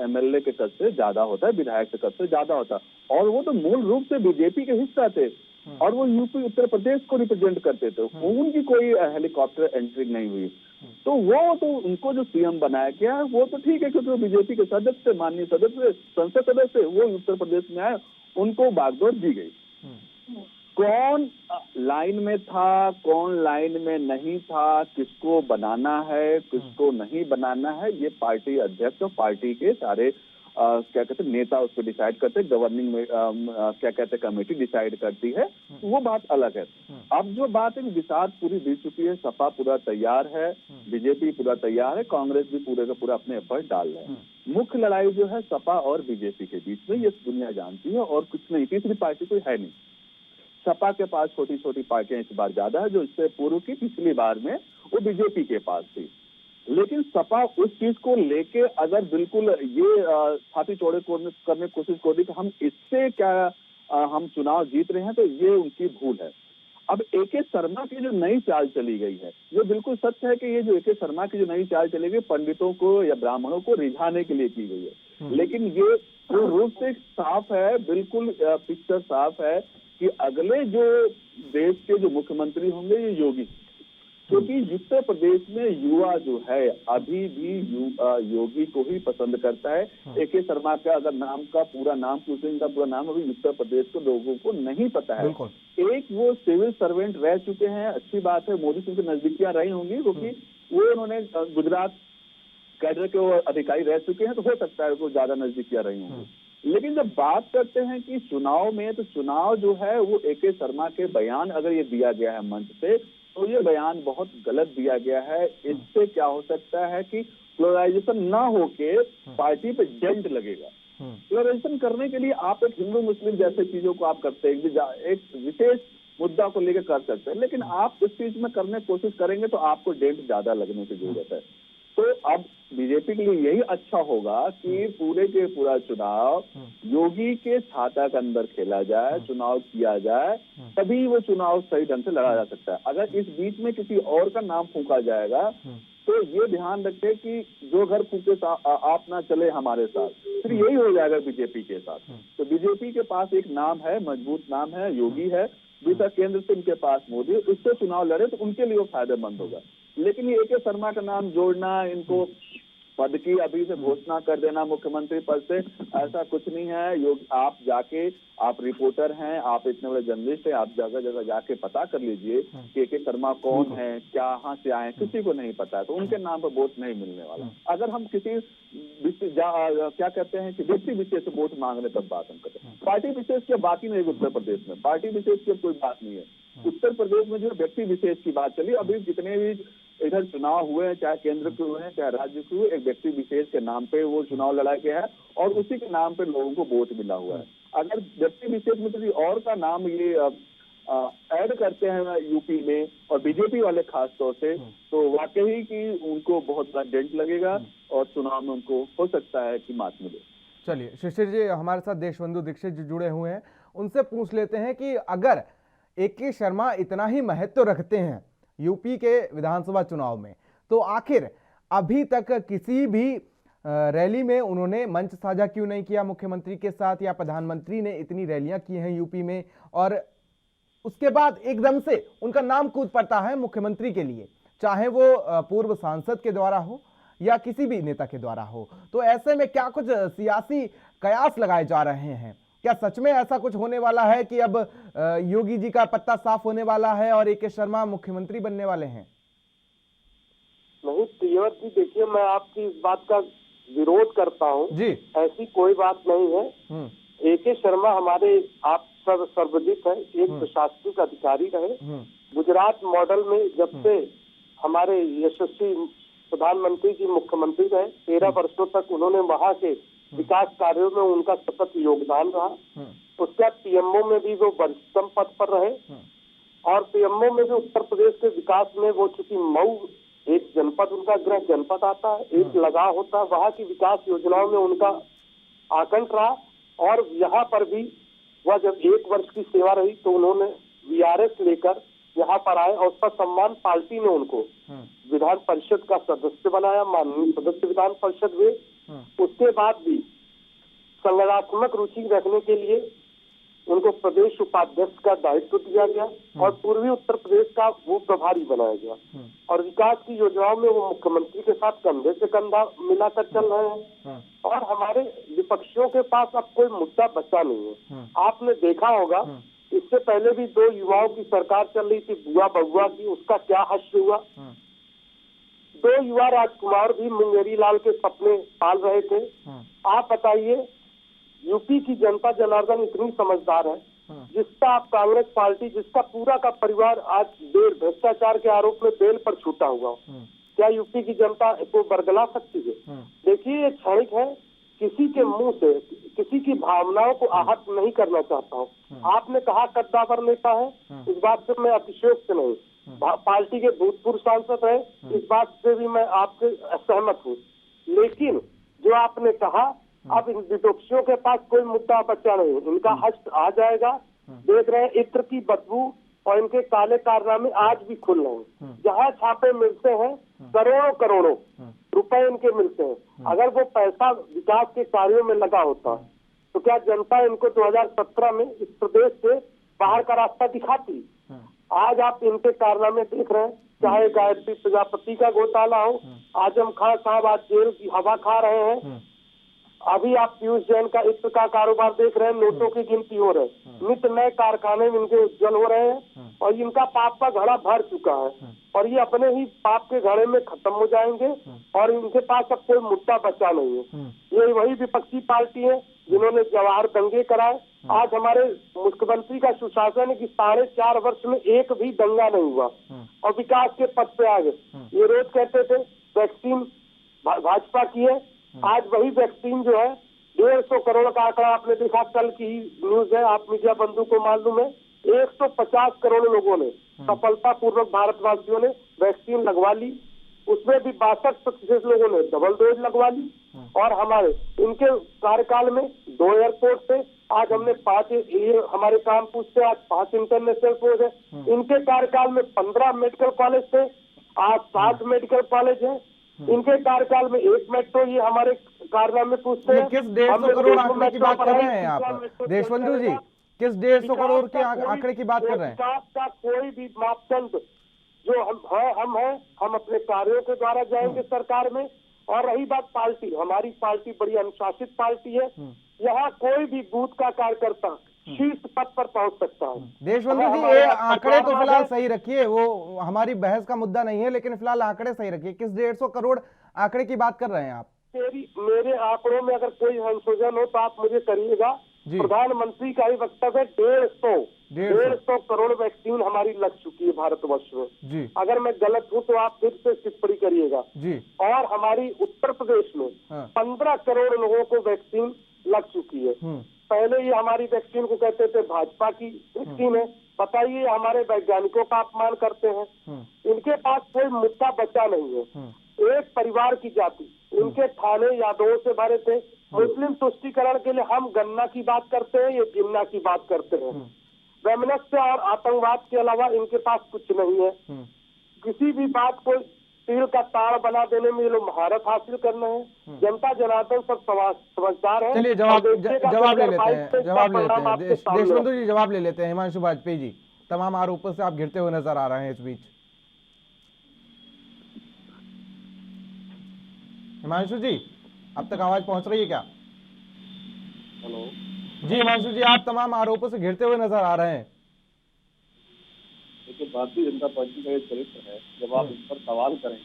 एमएलए के कद से ज्यादा होता है, विधायक के कद से ज्यादा होता है। और वो तो मूल रूप से बीजेपी के हिस्सा थे और वो यूपी उत्तर प्रदेश को रिप्रेजेंट करते थे। उनकी कोई हेलीकॉप्टर एंट्री नहीं हुई, तो वो तो उनको जो सीएम बनाया गया वो तो ठीक है, क्योंकि वो बीजेपी के सदस्य, माननीय सदस्य, संसद सदस्य, वो उत्तर प्रदेश में आए, उनको बागडोर दी गई। कौन लाइन में था, कौन लाइन में नहीं था, किसको बनाना है, किसको नहीं बनाना है, ये पार्टी अध्यक्ष और पार्टी के सारे क्या कहते हैं नेता उस पर डिसाइड करते हैं, गवर्निंग में क्या कहते हैं कमेटी डिसाइड करती है, वो बात अलग है। अब जो बात है बिसात पूरी बीत चुकी है, सपा पूरा तैयार है, बीजेपी पूरा तैयार है, कांग्रेस भी पूरे का पूरा अपने एफर्ट डाल रहे हैं। मुख्य लड़ाई जो है सपा और बीजेपी के बीच में, ये दुनिया जानती है, और कुछ नहीं, तीसरी पार्टी कोई है नहीं। सपा के पास छोटी छोटी पार्टियां इस बार ज्यादा है, जो इससे पूर्व की पिछली बार में वो बीजेपी के पास थी, लेकिन सपा उस चीज को लेके अगर बिल्कुल ये छाती चौड़े करने की कोशिश कर दी कि हम इससे क्या हम चुनाव जीत रहे हैं, तो ये उनकी भूल है। अब ए.के. शर्मा की जो नई चाल चली गई है, ये बिल्कुल सच है कि ये जो ए.के. शर्मा की जो नई चाल चली गई पंडितों को या ब्राह्मणों को रिझाने के लिए की गई है, लेकिन ये पूर्ण रूप से साफ है, बिल्कुल पिक्चर साफ है कि अगले जो देश के जो मुख्यमंत्री होंगे ये योगी, क्योंकि उत्तर प्रदेश में युवा जो है अभी भी योगी को ही पसंद करता है। ए.के. शर्मा का अगर नाम का पूरा नाम पूछेंगे, का पूरा नाम अभी उत्तर प्रदेश के लोगों को नहीं पता है। एक वो सिविल सर्वेंट रह चुके हैं, अच्छी बात है, मोदी सिंह की नजदीकियां रही होंगी, क्योंकि वो उन्होंने गुजरात कैडर के वो अधिकारी रह चुके हैं, तो हो सकता है वो ज्यादा नजदीकियां रही होंगी। लेकिन जब बात करते हैं कि चुनाव में, तो चुनाव जो है वो ए.के. शर्मा के बयान अगर ये दिया गया है मंच से, तो ये बयान बहुत गलत दिया गया है। इससे क्या हो सकता है कि पोलराइजेशन ना होके पार्टी पे डेंट लगेगा। पोलराइजेशन करने के लिए आप एक हिंदू मुस्लिम जैसे चीजों को आप करते हैं, एक विशेष मुद्दा को लेकर कर सकते हैं, लेकिन आप इस चीज में करने की कोशिश करेंगे तो आपको डेंट ज्यादा लगने की जरूरत है। तो अब बीजेपी के लिए यही अच्छा होगा कि पूरे के पूरा चुनाव योगी के छाता के अंदर खेला जाए, चुनाव किया जाए, तभी वो चुनाव सही ढंग से लड़ा जा सकता है। अगर इस बीच में किसी और का नाम फूंका जाएगा तो ये ध्यान रखें कि जो घर फूके आप ना चले हमारे साथ, फिर यही हो जाएगा बीजेपी के साथ। तो बीजेपी के पास एक नाम है, मजबूत नाम है, योगी है, दूसरा केंद्र से उनके पास मोदी, उससे चुनाव लड़े तो उनके लिए वो फायदेमंद होगा। लेकिन ये ए.के. शर्मा का नाम जोड़ना, इनको पद की अभी से घोषणा कर देना मुख्यमंत्री पद से, ऐसा कुछ नहीं है। आप जाके, आप रिपोर्टर हैं, आप इतने बड़े जर्नलिस्ट हैं, आप जगह जगह जाके पता कर लीजिए कि ए.के. शर्मा कौन है, कहाँ से आए, किसी को नहीं पता है, तो उनके नाम पर वोट नहीं मिलने वाला। अगर हम किसी क्या कहते हैं कि व्यक्ति विशेष से वोट मांगने तब बात हम करते हैं, पार्टी विशेष की बात ही नहीं। उत्तर प्रदेश में पार्टी विशेष की कोई बात नहीं है। उत्तर प्रदेश में जो व्यक्ति विशेष की बात चली, अभी जितने भी इधर चुनाव हुए हैं, चाहे केंद्र के हुए हैं चाहे राज्य के हुए, एक व्यक्ति विशेष के नाम पे वो चुनाव लड़ा गया है और उसी के नाम पे लोगों को वोट मिला हुआ है। अगर व्यक्ति विशेष में किसी और का नाम ये ऐड करते हैं यूपी में और बीजेपी वाले खास तौर से, तो वाकई कि उनको बहुत बड़ा डेंट लगेगा और चुनाव में उनको हो सकता है कि मात मिले। चलिए शिशिर जी, हमारे साथ देशबंधु दीक्षित जी जुड़े हुए हैं, उनसे पूछ लेते हैं कि अगर ए.के. शर्मा इतना ही महत्व रखते हैं यूपी के विधानसभा चुनाव में, तो आखिर अभी तक किसी भी रैली में उन्होंने मंच साझा क्यों नहीं किया मुख्यमंत्री के साथ, या प्रधानमंत्री ने इतनी रैलियां की हैं यूपी में और उसके बाद एकदम से उनका नाम कूद पड़ता है मुख्यमंत्री के लिए, चाहे वो पूर्व सांसद के द्वारा हो या किसी भी नेता के द्वारा हो। तो ऐसे में क्या कुछ सियासी कयास लगाए जा रहे हैं? क्या सच में ऐसा कुछ होने वाला है कि अब योगी जी का पत्ता साफ होने वाला है और ए.के. शर्मा मुख्यमंत्री बनने वाले हैं? नहीं प्रियव्रत जी, देखिए मैं आपकी इस बात का विरोध करता हूँ जी, ऐसी कोई बात नहीं है। ए.के. शर्मा हमारे आप सब सर्वजित है, एक प्रशासनिक अधिकारी रहे। गुजरात मॉडल में जब से हमारे यशस्वी प्रधानमंत्री जी मुख्यमंत्री रहे, 13 वर्षों तक उन्होंने वहाँ के विकास कार्यों में उनका सतत योगदान रहा। उसके बाद पीएमओ में भी वो वरिष्ठतम पद पर रहे और पीएमओ में भी उत्तर प्रदेश के विकास में वो, चूंकि मऊ एक जनपद उनका गृह जनपद आता है, एक लगाव होता है, वहाँ की विकास योजनाओं में उनका आकंठ रहा। और यहाँ पर भी वह जब 1 वर्ष की सेवा रही तो उन्होंने वीआरएस लेकर यहाँ पर आए और उसका सम्मान पार्टी ने उनको विधान परिषद का सदस्य बनाया, माननीय सदस्य विधान परिषद हुए। उसके बाद भी संगठनात्मक रुचि रखने के लिए उनको प्रदेश उपाध्यक्ष का दायित्व दिया गया और पूर्वी उत्तर प्रदेश का वो प्रभारी बनाया गया और विकास की योजनाओं में वो मुख्यमंत्री के साथ कंधे से कंधा मिलाकर चल रहे हैं और हमारे विपक्षियों के पास अब कोई मुद्दा बचा नहीं है। आपने देखा होगा इससे पहले भी 2 युवाओं की सरकार चल रही थी, बुआ बबुआ की, उसका क्या हश्र हुआ। 2 युवा राजकुमार भी मुंगेरी लाल के सपने पाल रहे थे। आप बताइए, यूपी की जनता जनार्दन इतनी समझदार है जिसका आप कांग्रेस पार्टी, जिसका पूरा का परिवार आज भ्रष्टाचार के आरोप में बेल पर छूटा हुआ, क्या यूपी की जनता को बरगला सकती है? देखिए, ये क्षणिक है, किसी के मुंह से किसी की भावनाओं को आहत नहीं करना चाहता हूँ। आपने कहा कद्दावर नेता है, इस बात से मैं अतिशयोक्ति नहीं, पार्टी के भूतपूर्व सांसद रहे, इस बात से भी मैं आपसे सहमत हूँ। लेकिन जो आपने कहा, अब इन विपक्षियों के पास कोई मुद्दा बचा नहीं, इनका हश्र आ जाएगा। देख रहे हैं इत्र की बदबू और इनके काले कारनामे आज भी खुल रहे हैं। जहाँ छापे मिलते हैं करोड़ों करोड़ों रुपए इनके मिलते हैं। अगर वो पैसा विकास के कार्यों में लगा होता तो क्या जनता इनको 2017 में इस प्रदेश से बाहर का रास्ता दिखाती? आज आप इनके कारनामे देख रहे हैं, चाहे गायत्री प्रजापति का घोटाला हो, आजम खान साहब आज जेल की हवा खा रहे हैं, अभी आप पीयूष जैन का इत्र का कारोबार देख रहे हैं, नोटों की गिनती हो रहे हैं, नित नए कारखाने इनके उज्जवल हो रहे हैं और इनका पाप का घड़ा भर चुका है और ये अपने ही पाप के घड़े में खत्म हो जाएंगे और इनके पास अब कोई मुद्दा बचा नहीं है। ये वही विपक्षी पार्टी है जिन्होंने जवाहर दंगे कराए। आज हमारे मुख्यमंत्री का सुशासन है कि 4.5 वर्ष में एक भी दंगा नहीं हुआ और विकास के पथ पे आ गए। ये रोज कहते थे वैक्सीन भाजपा की है, आज वही वैक्सीन जो है 150 करोड़ का आंकड़ा आपने देखा, कल की न्यूज है, आप मीडिया बंधु को मालूम है, 150 करोड़ लोगों ने सफलता पूर्वक भारतवासियों ने वैक्सीन लगवा ली, उसमें भी 62% लोगों ने डबल डोज लगवा ली। और हमारे इनके कार्यकाल में 2 एयरपोर्ट थे, आज हमने 5, ये हमारे काम पूछते आज 5 इंटरनेशनल पोर्ट है। इनके कार्यकाल में 15 मेडिकल कॉलेज थे, आज 7 मेडिकल कॉलेज है। इनके कार्यकाल में 1 मेट्रो, ये हमारे कारनामे पूछते हैं। किस 150 करोड़ आंकड़े की बात कर रहे हैं आप देशबंधु जी? किस 150 करोड़ के आंकड़े की बात कर रहे हैं? विकास का कोई भी मापदंड जो हम अपने कार्यों के द्वारा जाएंगे सरकार में। और रही बात पार्टी, हमारी पार्टी बड़ी अनुशासित पार्टी है, यहाँ कोई भी बूथ का कार्यकर्ता शीर्ष पद पर पहुंच सकता है। देशबंधु जी, ये आंकड़े तो फिलहाल सही रखिए, वो हमारी बहस का मुद्दा नहीं है, लेकिन फिलहाल आंकड़े सही रखिए। किस 150 करोड़ आंकड़े की बात कर रहे हैं आप? मेरे आंकड़ों में अगर कोई संशोधन हो तो आप मुझे करिएगा। प्रधानमंत्री का ही वक्तव्य है 150 करोड़ वैक्सीन हमारी लग चुकी है भारतवर्ष में। अगर मैं गलत हूं तो आप फिर से टिप्पणी करिएगा। और हमारी उत्तर प्रदेश में 15 करोड़ लोगों को वैक्सीन लग चुकी है। पहले ये हमारी वैक्सीन को कहते थे भाजपा की वैक्सीन है, बताइए हमारे वैज्ञानिकों का अपमान करते हैं। इनके पास कोई मुद्दा बचा नहीं है। एक परिवार की जाति, इनके थाने यादवों से भरे थे। मुस्लिम तुष्टीकरण के लिए हम गन्ना की बात करते हैं, ये गिन्ना की बात करते हैं। वैमनस्य और आतंकवाद के अलावा इनके पास कुछ नहीं है। किसी भी बात को तिल का ताड़ बना देने में ये लोग महारत हासिल करना है। जनता जनार्दन सब समझदार है। चलिए जवाब ले लेते हैं देशबंधु जी, जवाब ले लेते हैं। हिमांशु वाजपेयी जी, तमाम आरोपों से आप घिरते हुए नजर आ रहे हैं इस बीच। हिमांशु जी, अब तक आवाज पहुंच रही है क्या? हेलो जी हिमांशु जी, आप तमाम आरोपों से घिरते हुए नजर आ रहे हैं। देखिए, भारतीय जनता पार्टी का ये चरित्र है, जब आप इस पर सवाल करें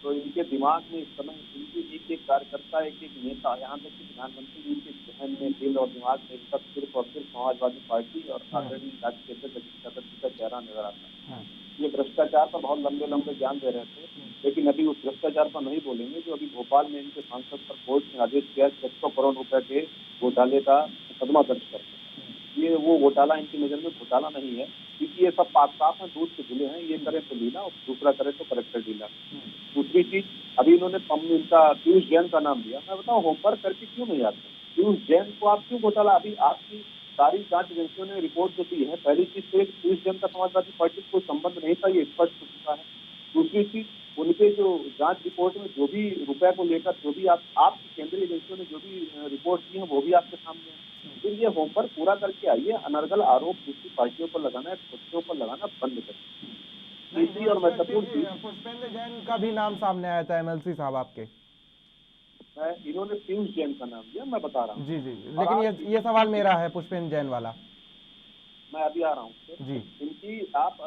तो इनके दिमाग में इस समय इनके एक कार्यकर्ता, एक नेता, यहाँ तक कि प्रधानमंत्री जी के जहन में, दिल और दिमाग में इनका सिर्फ और सिर्फ समाजवादी पार्टी और आदरणीय राज्य के अध्यक्ष का चेहरा नजर आता है। ये भ्रष्टाचार पर बहुत लंबे लंबे ज्ञान दे रहे थे, लेकिन अभी उस भ्रष्टाचार पर नहीं बोलेंगे जो अभी भोपाल में इनके सांसद पर कोर्ट ने आदेश किया 600 करोड़ रुपए के घोटाले का मुकदमा दर्ज करके। ये वो घोटाला इनकी नजर में घोटाला नहीं है, क्योंकि ये सब साफ हैं, दूध के धुले हैं। ये करे तो लीला और दूसरा करे तो करेक्टर डीला। दूसरी चीज, अभी इन्होंने इनका पीयूष जैन का नाम लिया। मैं बताऊँ, होमवर्क करके क्यों नहीं आते? पीयूष जैन को आप क्यों घोटाला? अभी आपकी सारी जांच एजेंसियों ने रिपोर्ट जो दी है, पहली चीज तो पीयूष जैन का समाजवादी पार्टी से कोई संबंध नहीं था, ये स्पष्ट हो चुका है। दूसरी चीज, उनके जो जांच रिपोर्ट में जो भी रुपए को लेकर जो भी आपकी केंद्रीय एजेंसियों ने जो भी रिपोर्ट दी है वो भी आपके सामने है। फिर ये होमवर्क पूरा करके आइए। अनर्गल आरोप दूसरी पार्टियों पर लगाना, खुद के ऊपर लगाना बंद करिए। तीसरी और महत्वपूर्ण चीज, पुष्पेंद्र जैन का भी नाम सामने आया था, एमएलसी साहब आपके। इन्होंने पीयूष जैन का नाम दिया, मैं बता रहा हूँ। जी जी, लेकिन ये सवाल मेरा है पुष्पेंद्र जैन वाला। मैं अभी आ रहा हूँ जी। इनकी आप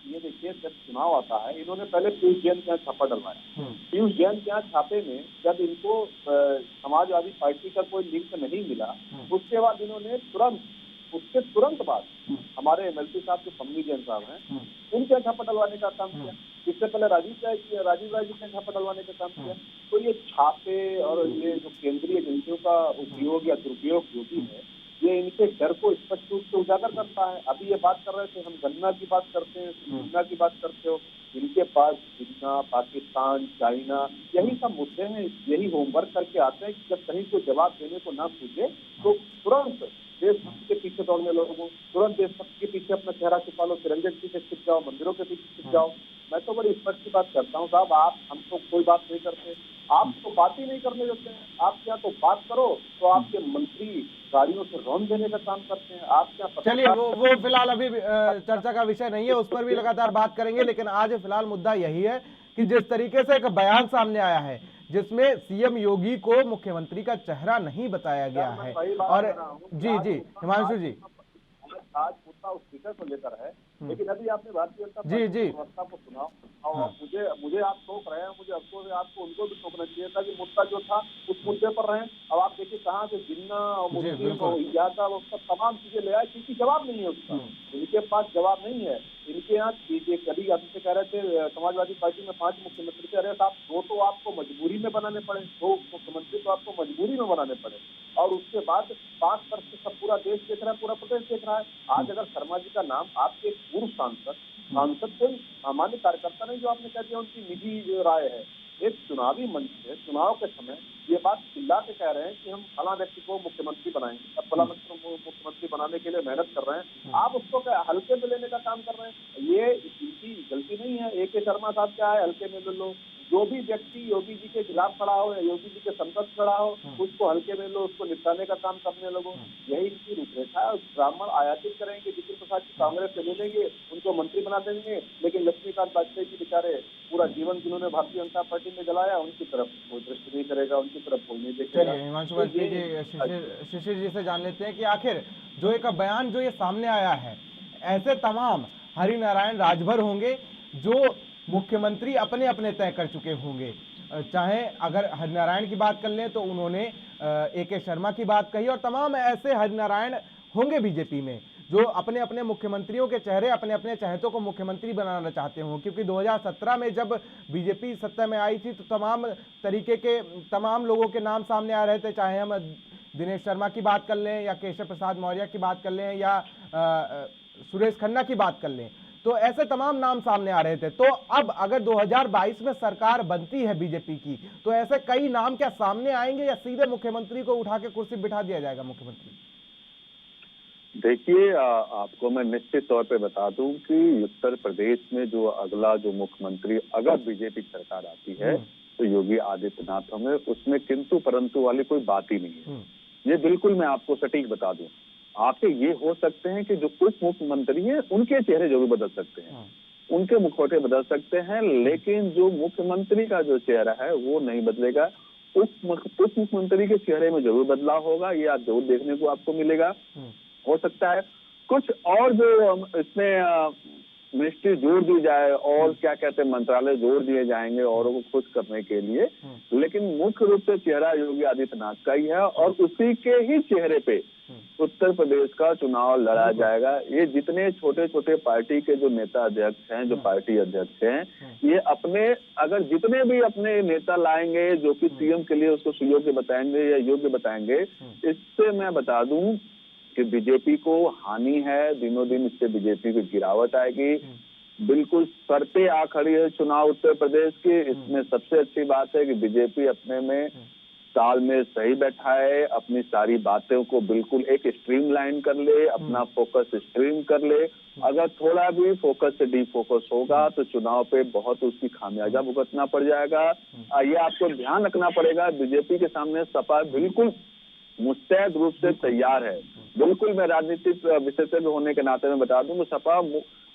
ये देखिए, जब चुनाव आता है इन्होंने पहले पीयूष जैन के यहाँ छापा डलवाया। पीयूष जैन के यहाँ छापे में जब इनको समाजवादी पार्टी का कोई लिंक नहीं मिला, उसके बाद इन्होंने उसके तुरंत बाद हमारे एमएलसी साहब जो पम्मी जैन साहब हैं, उनके यहाँ छापा डलवाने का काम किया। इससे पहले राजीव राय जी ने छापा डलवाने का काम किया। तो ये छापे और ये जो केंद्रीय एजेंसियों का उपयोग या दुरुपयोग जो भी है, ये इनके डर को स्पष्ट रूप से उजागर करता है। अभी ये बात कर रहे थे, हम गन्ना की बात करते हैं, गन्ना की बात करते हो, इनके पास गन्ना, पाकिस्तान, चाइना, यही सब मुद्दे हैं। यही होमवर्क करके आते हैं कि जब कहीं कोई जवाब देने को ना पूछे तो तुरंत देशभक्ति के पीछे दौड़ने लोगों, तुरंत देशभक्ति के पीछे अपना चेहरा छुपा लो, तिरंगे के पीछे छिप जाओ, मंदिरों के पीछे छिप जाओ। मैं तो बड़ी स्पष्ट बात करता हूँ साहब, आप हम तो कोई बात नहीं करते, आप तो बात ही नहीं करने देते हैं। आप क्या तो बात करो तो आपके मंत्री गाड़ियों से रौंद देने का काम करते हैं। आप क्या, चलिए वो फिलहाल अभी चर्चा का विषय नहीं है, उस पर भी लगातार बात करेंगे। लेकिन आज फिलहाल मुद्दा यही है कि जिस तरीके से एक बयान सामने आया है जिसमें सीएम योगी को मुख्यमंत्री का चेहरा नहीं बताया गया है, और जी जी हिमांशु जी, आज मुद्दा उस विषय को लेकर है, लेकिन अभी आपने भारतीय जनता पार्टी व्यवस्था को सुना और मुझे आप टोक रहे हैं, मुझे अफसोस है, आपको उनको भी टोकना चाहिए था कि मुद्दा जो था उस मुद्दे पर रहे। अब आप देखिए कहाँ से जिन्ना और मुस्लिम और हिजाता वो सब तमाम चीजें ले आए, क्योंकि जवाब नहीं है उसका, इनके पास जवाब नहीं है। इनके यहाँ कभी अभी से कह रहे थे समाजवादी पार्टी में 5 मुख्यमंत्री कह रहे थे, आप 2 तो आपको मजबूरी में बनाने पड़े, 2 मुख्यमंत्री तो आपको मजबूरी में बनाने पड़े, और उसके बाद 5 तरफ से सब पूरा देश देख रहा है, पूरा प्रदेश देख रहा है। आज अगर शर्मा जी का नाम आपके पूर्व सांसद कोई सामान्य कार्यकर्ता नहीं जो आपने कह दिया उनकी निजी राय है, एक चुनावी मंच से चुनाव के समय ये बात चिल्ला के कह रहे हैं कि हम फला व्यक्ति को मुख्यमंत्री बनाएंगे, अब फला व्यक्ति को मुख्यमंत्री बनाने के लिए मेहनत कर रहे हैं, आप उसको क्या हल्के में लेने का काम कर रहे हैं। ये इनकी गलती नहीं है। AK शर्मा साहब क्या है, हल्के में ले लो। जो भी व्यक्ति योगी जी के खिलाफ खड़ा हो या योगी जी के संपर्क खड़ा हो, उसको हल्के में लो, उसको निपटाने का काम करने लगो, यही इनकी रूपरेखा है। ब्राह्मण आयातित करेंगे, जितिन प्रसाद की कांग्रेस से ले लेंगे, उनको मंत्री बना देंगे, लेकिन लक्ष्मीकांत वाजपेयी जी बेचारे पूरा जीवन जिन्होंने भारतीय जनता पार्टी में जलाया, उनकी तरफ कोई दृष्टि नहीं करेगा, उनकी तरफ कोई नहीं देखेगा। हिमांशु वाजपेयी जी, शिशिर जी से जान लेते हैं कि आखिर जो एक बयान जो ये सामने आया है, ऐसे तमाम हरिनारायण राजभर होंगे जो मुख्यमंत्री अपने अपने तय कर चुके होंगे। चाहे अगर हरिनारायण की बात कर लें तो उन्होंने AK शर्मा की बात कही, और तमाम ऐसे हरिनारायण होंगे बीजेपी में जो अपने अपने मुख्यमंत्रियों के चेहरे, अपने अपने चहेतों को मुख्यमंत्री बनाना चाहते हों। क्योंकि 2017 में जब बीजेपी सत्ता में आई थी तो तमाम लोगों के नाम सामने आ रहे थे, चाहे हम दिनेश शर्मा की बात कर लें या केशव प्रसाद मौर्य की बात कर लें या सुरेश खन्ना की बात कर लें, तो ऐसे तमाम नाम सामने आ रहे थे। तो अब अगर 2022 में सरकार बनती है बीजेपी की, तो ऐसे कई नाम क्या सामने आएंगे या सीधे मुख्यमंत्री को उठा के कुर्सी बिठा दिया जाएगा मुख्यमंत्री? देखिए, आपको मैं निश्चित तौर पे बता दूं कि उत्तर प्रदेश में जो अगला जो मुख्यमंत्री अगर बीजेपी सरकार आती है तो योगी आदित्यनाथ हमें, उसमें किंतु परंतु वाली कोई बात ही नहीं है। ये बिल्कुल मैं आपको सटीक बता दूं। आपके ये हो सकते हैं कि जो उप मुख्यमंत्री है उनके चेहरे जरूर बदल सकते हैं, उनके मुखौटे बदल सकते हैं, लेकिन जो मुख्यमंत्री का जो चेहरा है वो नहीं बदलेगा। उप मुख्यमंत्री के चेहरे में जरूर बदलाव होगा, ये आप जरूर देखने को आपको मिलेगा। हो सकता है कुछ और जो इसमें मिनिस्ट्री जोड़ दी जाए और क्या कहते हैं मंत्रालय जोड़ दिए जाएंगे औरों को खुश करने के लिए, लेकिन मुख्य रूप से चेहरा योगी आदित्यनाथ का ही है और उसी के ही चेहरे पे उत्तर प्रदेश का चुनाव लड़ा जाएगा। ये जितने छोटे छोटे पार्टी के जो नेता अध्यक्ष हैं, जो पार्टी अध्यक्ष हैं, ये अपने अगर जितने भी अपने नेता लाएंगे जो कि सीएम के लिए उसको सुयोग्य बताएंगे या योग्य बताएंगे, इससे मैं बता दूं कि बीजेपी को हानि है। दिनों दिन इससे बीजेपी की गिरावट आएगी। बिल्कुल सर पे आ खड़ी है चुनाव उत्तर प्रदेश की। इसमें सबसे अच्छी बात है कि बीजेपी अपने में ताल में सही बैठा है, अपनी सारी बातों को बिल्कुल एक स्ट्रीमलाइन कर ले, अपना फोकस स्ट्रीम कर ले। अगर थोड़ा भी फोकस से डीफोकस होगा तो चुनाव पे बहुत उसकी खामियाजा भुगतना पड़ जाएगा। ये आपको ध्यान रखना पड़ेगा, बीजेपी के सामने सपा बिल्कुल मुस्तैद रूप से तैयार है। बिल्कुल, मैं राजनीतिक विशेषज्ञ होने के नाते में बता दूं, सपा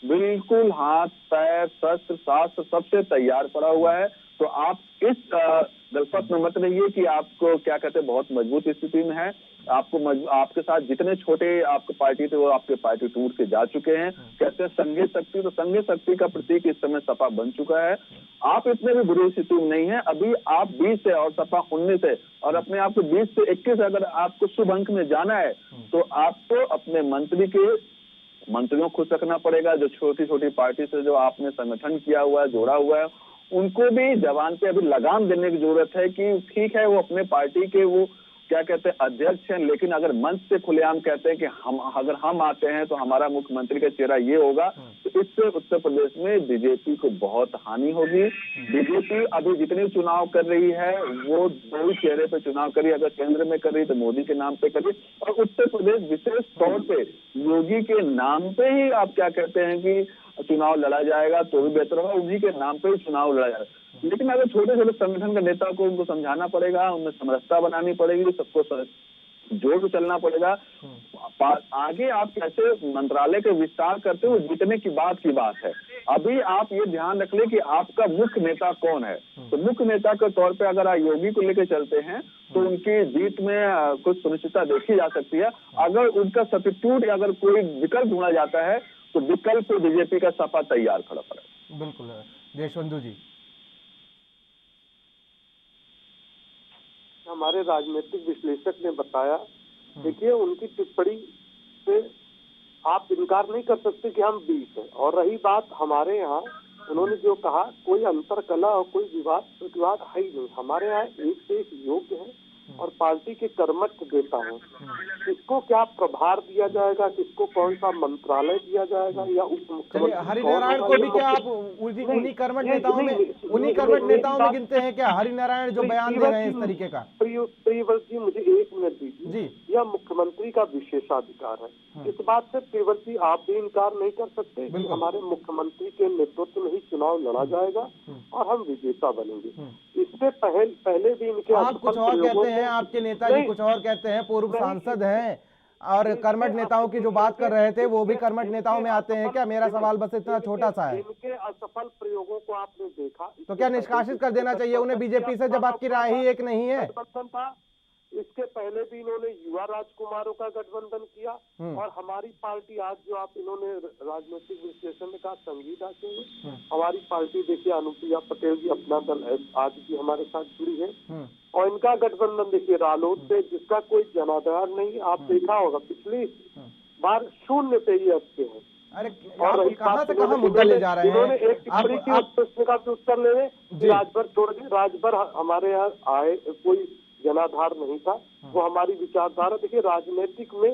बिल्कुल हाथ पैर शस्त्र शास्त्र सबसे तैयार पड़ा हुआ है। तो आप इस गलफत में मत रहिए कि आपको क्या कहते हैं बहुत मजबूत स्थिति में है। आपके साथ जितने छोटे आपके पार्टी थे वो आपके पार्टी टूट के जा चुके हैं। कहते हैं संघीय शक्ति, तो संघीय शक्ति का प्रतीक इस समय सपा बन चुका है। आप इतने भी बुरी स्थिति में नहीं है। अभी आप 20 है और सपा 19 है, और अपने आप को 20 से 21 अगर आपको शुभ अंक में जाना है तो आपको अपने मंत्रियों को खुश रखना पड़ेगा। जो छोटी छोटी पार्टी से जो आपने संगठन किया हुआ है, जोड़ा हुआ है, उनको भी जवान पे अभी लगाम देने की जरूरत है कि ठीक है वो अपने पार्टी के वो क्या कहते हैं अध्यक्ष हैं, लेकिन अगर मंच से खुलेआम कहते हैं कि अगर हम आते हैं तो हमारा मुख्यमंत्री का चेहरा ये होगा, तो इससे उत्तर प्रदेश में बीजेपी को बहुत हानि होगी। बीजेपी अभी जितनी चुनाव कर रही है वो दो ही चेहरे पे चुनाव कर रही है। अगर केंद्र में कर रही तो मोदी के नाम पे कर रही, और उत्तर प्रदेश विशेष तौर पे योगी के नाम पे ही आप क्या कहते हैं कि चुनाव लड़ा जाएगा तो भी बेहतर होगा, उन्हीं के नाम पे ही चुनाव लड़ा जाएगा। लेकिन अगर छोटे छोटे संगठन के नेता को उनको समझाना पड़ेगा, उनमें समरसता बनानी पड़ेगी, सबको जोड़ के चलना पड़ेगा। आगे आप कैसे मंत्रालय के विस्तार करते हो जीतने की बात है। अभी आप ये ध्यान रख ले कि आपका मुख्य नेता कौन है। तो मुख्य नेता के तौर पे अगर आप योगी को लेकर चलते हैं तो उनकी जीत में कुछ सुनिश्चितता देखी जा सकती है। अगर उनका सब्स्टिट्यूट या अगर कोई विकल्प ढूंढा जाता है तो विकल्प को बीजेपी का सपा तैयार खड़ा पड़ा। बिल्कुल देशबंधु जी, हमारे राजनीतिक विश्लेषक ने बताया, देखिए उनकी टिप्पणी से आप इनकार नहीं कर सकते कि हम 20 हैं। और रही बात हमारे यहाँ, उन्होंने जो कहा कोई अंतर कला और कोई विवाद प्रतिवाद है ही नहीं। हमारे यहाँ एक से एक योग्य है और पार्टी के कर्मठ देता है। किसको क्या प्रभार दिया जाएगा, किसको कौन सा मंत्रालय दिया जाएगा या उप मुख्यमंत्री हरिनारायण को भी क्या आप उन्हीं कर्मठ नेताओं में गिनते हैं क्या? हरिनारायण जो बयान दे रहे हैं इस तरीके का। प्रियव्रत जी मुझे 1 मिनट दीजिए। यह मुख्यमंत्री का विशेषाधिकार है। इस बात से प्रियव्रत जी आप भी इनकार नहीं कर सकते। हमारे मुख्यमंत्री के नेतृत्व में ही चुनाव लड़ा जाएगा और हम विजेता बनेंगे। इससे पहले भी इनके आप कुछ और कहते हैं, आपके नेताजी कुछ और कहते हैं, पूर्व सांसद हैं और कर्मठ नेताओं की जो बात कर रहे थे वो भी कर्मठ नेताओं में आते हैं क्या? मेरा सवाल बस इतना छोटा सा है। इनके असफल प्रयोगों को आपने देखा तो क्या निष्कासित कर देना चाहिए उन्हें बीजेपी से, जब आपकी राय ही एक नहीं है? इसके पहले भी इन्होंने युवा राजकुमारों का गठबंधन किया और हमारी पार्टी आज जो आप इन्होंने राजनीतिक विश्लेषण में कहा संगीता से, हमारी पार्टी देखिए अनुप्रिया पटेल जी अपना दल आज भी हमारे साथ जुड़ी है और इनका गठबंधन देखिए रालोद से, जिसका कोई जनाधार नहीं। आप देखा होगा पिछली बार 0 पे ही अटके हैं। अरे और कहां से कहां मुद्दा ले जा रहे हैं? इन्होंने एक टिप्पणी की प्रश्न का उत्तर ले रहे, राजभर छोड़ के राजभर हमारे यहाँ आए, कोई जनाधार नहीं था। वो हमारी विचारधारा देखिए, राजनीतिक में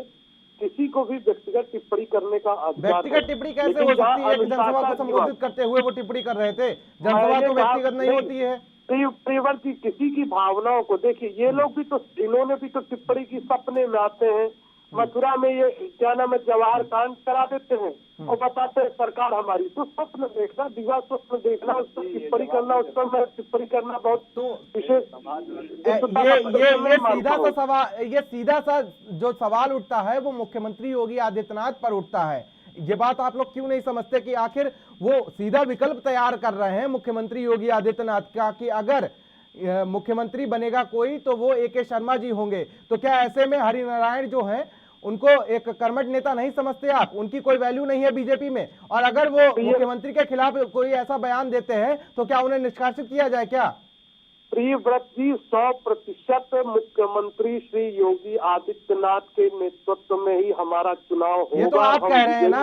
किसी को भी व्यक्तिगत टिप्पणी करने का अधिकार। व्यक्तिगत टिप्पणी कैसे हो सकती है? जनसभा को संबोधित करते हुए वो टिप्पणी कर रहे थे। जनसभा तो व्यक्तिगत नहीं होती है। प्रियव्रत जी किसी की भावनाओं को देखिए, ये लोग भी तो, इन्होंने भी तो टिप्पणी की सपने में आते हैं। मथुरा में ये क्या नाम है जवाहर कांड करा देते हैं और बताते हैं सरकार हमारी। तो स्वप्न देखना, दिवा स्वप्न देखना, उस पर टिप्पणी करना, उस पर मैं टिप्पणी करना बहुत तो विशेष। ये सीधा सा जो सवाल उठता है वो मुख्यमंत्री योगी आदित्यनाथ पर उठता है। ये बात आप लोग क्यों नहीं समझते कि आखिर वो सीधा विकल्प तैयार कर रहे हैं मुख्यमंत्री योगी आदित्यनाथ का कि अगर मुख्यमंत्री बनेगा कोई तो वो ए.के. शर्मा जी होंगे। तो क्या ऐसे में हरिनारायण जो हैं उनको एक कर्मठ नेता नहीं समझते आप? उनकी कोई वैल्यू नहीं है बीजेपी में? और अगर वो मुख्यमंत्री के खिलाफ कोई ऐसा बयान देते हैं तो क्या उन्हें निष्कासित किया जाए क्या? प्रियव्रत जी 100% मुख्यमंत्री श्री योगी आदित्यनाथ के नेतृत्व में ही हमारा चुनाव होगा। ये तो आप कह रहे हैं ना,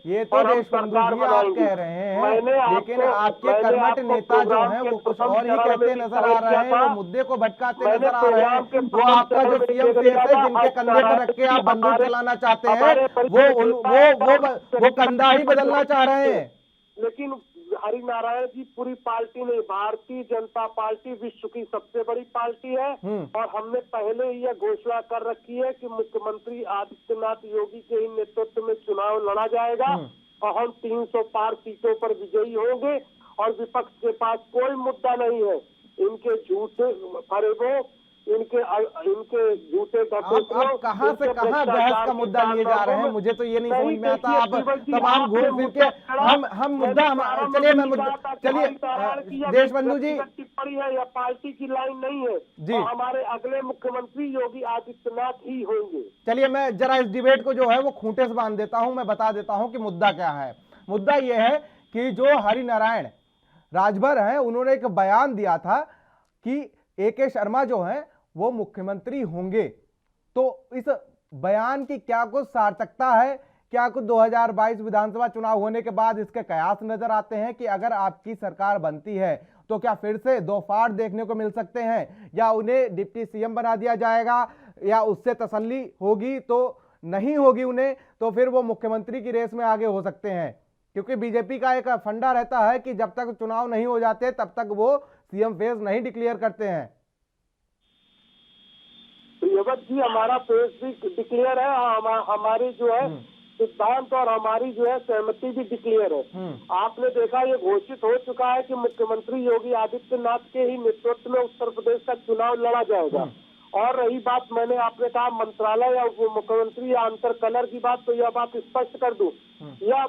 ये तो देशबंधु जी आप कह रहे हैं, लेकिन आपके कर्मठ नेता जो हैं वो कुछ और ही कहते नजर आ रहे हैं, वो मुद्दे को भटकाते नजर आ रहे हैं। वो आपका जो सीएम फेस है जिनके कंधे पर रख के आप बंदूक चलाना चाहते हैं, वो कंधा ही बदलना चाह रहे हैं। लेकिन हरिनारायण जी पूरी पार्टी नहीं, भारतीय जनता पार्टी विश्व की सबसे बड़ी पार्टी है और हमने पहले ही यह घोषणा कर रखी है कि मुख्यमंत्री आदित्यनाथ योगी के ही नेतृत्व में चुनाव लड़ा जाएगा और हम 300 पार सीटों पर विजयी होंगे और विपक्ष के पास कोई मुद्दा नहीं है। इनके झूठे फरेबों इनके झूठे आप कहाँ से कहाँ बहस का मुद्दा लिए जा रहे हैं, मुझे तो ये नहीं समझ में आता। आप तमाम घूम फिर के हम मुद्दा चलिए देशबंधु जी, टिप्पणी है या पार्टी की लाइन नहीं है जी। हमारे अगले मुख्यमंत्री योगी आदित्यनाथ ही होंगे। चलिए मैं जरा इस डिबेट को जो है वो खूंटे से बांध देता हूं, मैं बता देता हूं कि मुद्दा क्या है। मुद्दा यह है कि जो हरिनारायण राजभर हैं, उन्होंने एक बयान दिया था कि AK शर्मा जो हैं वो मुख्यमंत्री होंगे। तो इस बयान की क्या कुछ सार्थकता है? क्या कुछ 2022 विधानसभा चुनाव होने के बाद इसके कयास नजर आते हैं कि अगर आपकी सरकार बनती है तो क्या फिर से दो फाड़ देखने को मिल सकते हैं, या उन्हें डिप्टी CM बना दिया जाएगा, या उससे तसल्ली होगी तो नहीं होगी उन्हें, तो फिर वो मुख्यमंत्री की रेस में आगे हो सकते हैं? क्योंकि बीजेपी का एक फंडा रहता है कि जब तक चुनाव नहीं हो जाते तब तक वो CM फेज नहीं डिक्लेयर करते हैं। प्रियव्रत जी, हमारा फेज भी डिक्लेयर है, हमारी जो है सिद्धांत और हमारी जो है सहमति भी डिक्लेयर है। आपने देखा ये घोषित हो चुका है कि मुख्यमंत्री योगी आदित्यनाथ के ही नेतृत्व में उत्तर प्रदेश का चुनाव लड़ा जाएगा। और रही बात, मैंने आपने कहा मंत्रालय या मुख्यमंत्री या अंतर कलर की बात, तो यह बात स्पष्ट कर दूं, यह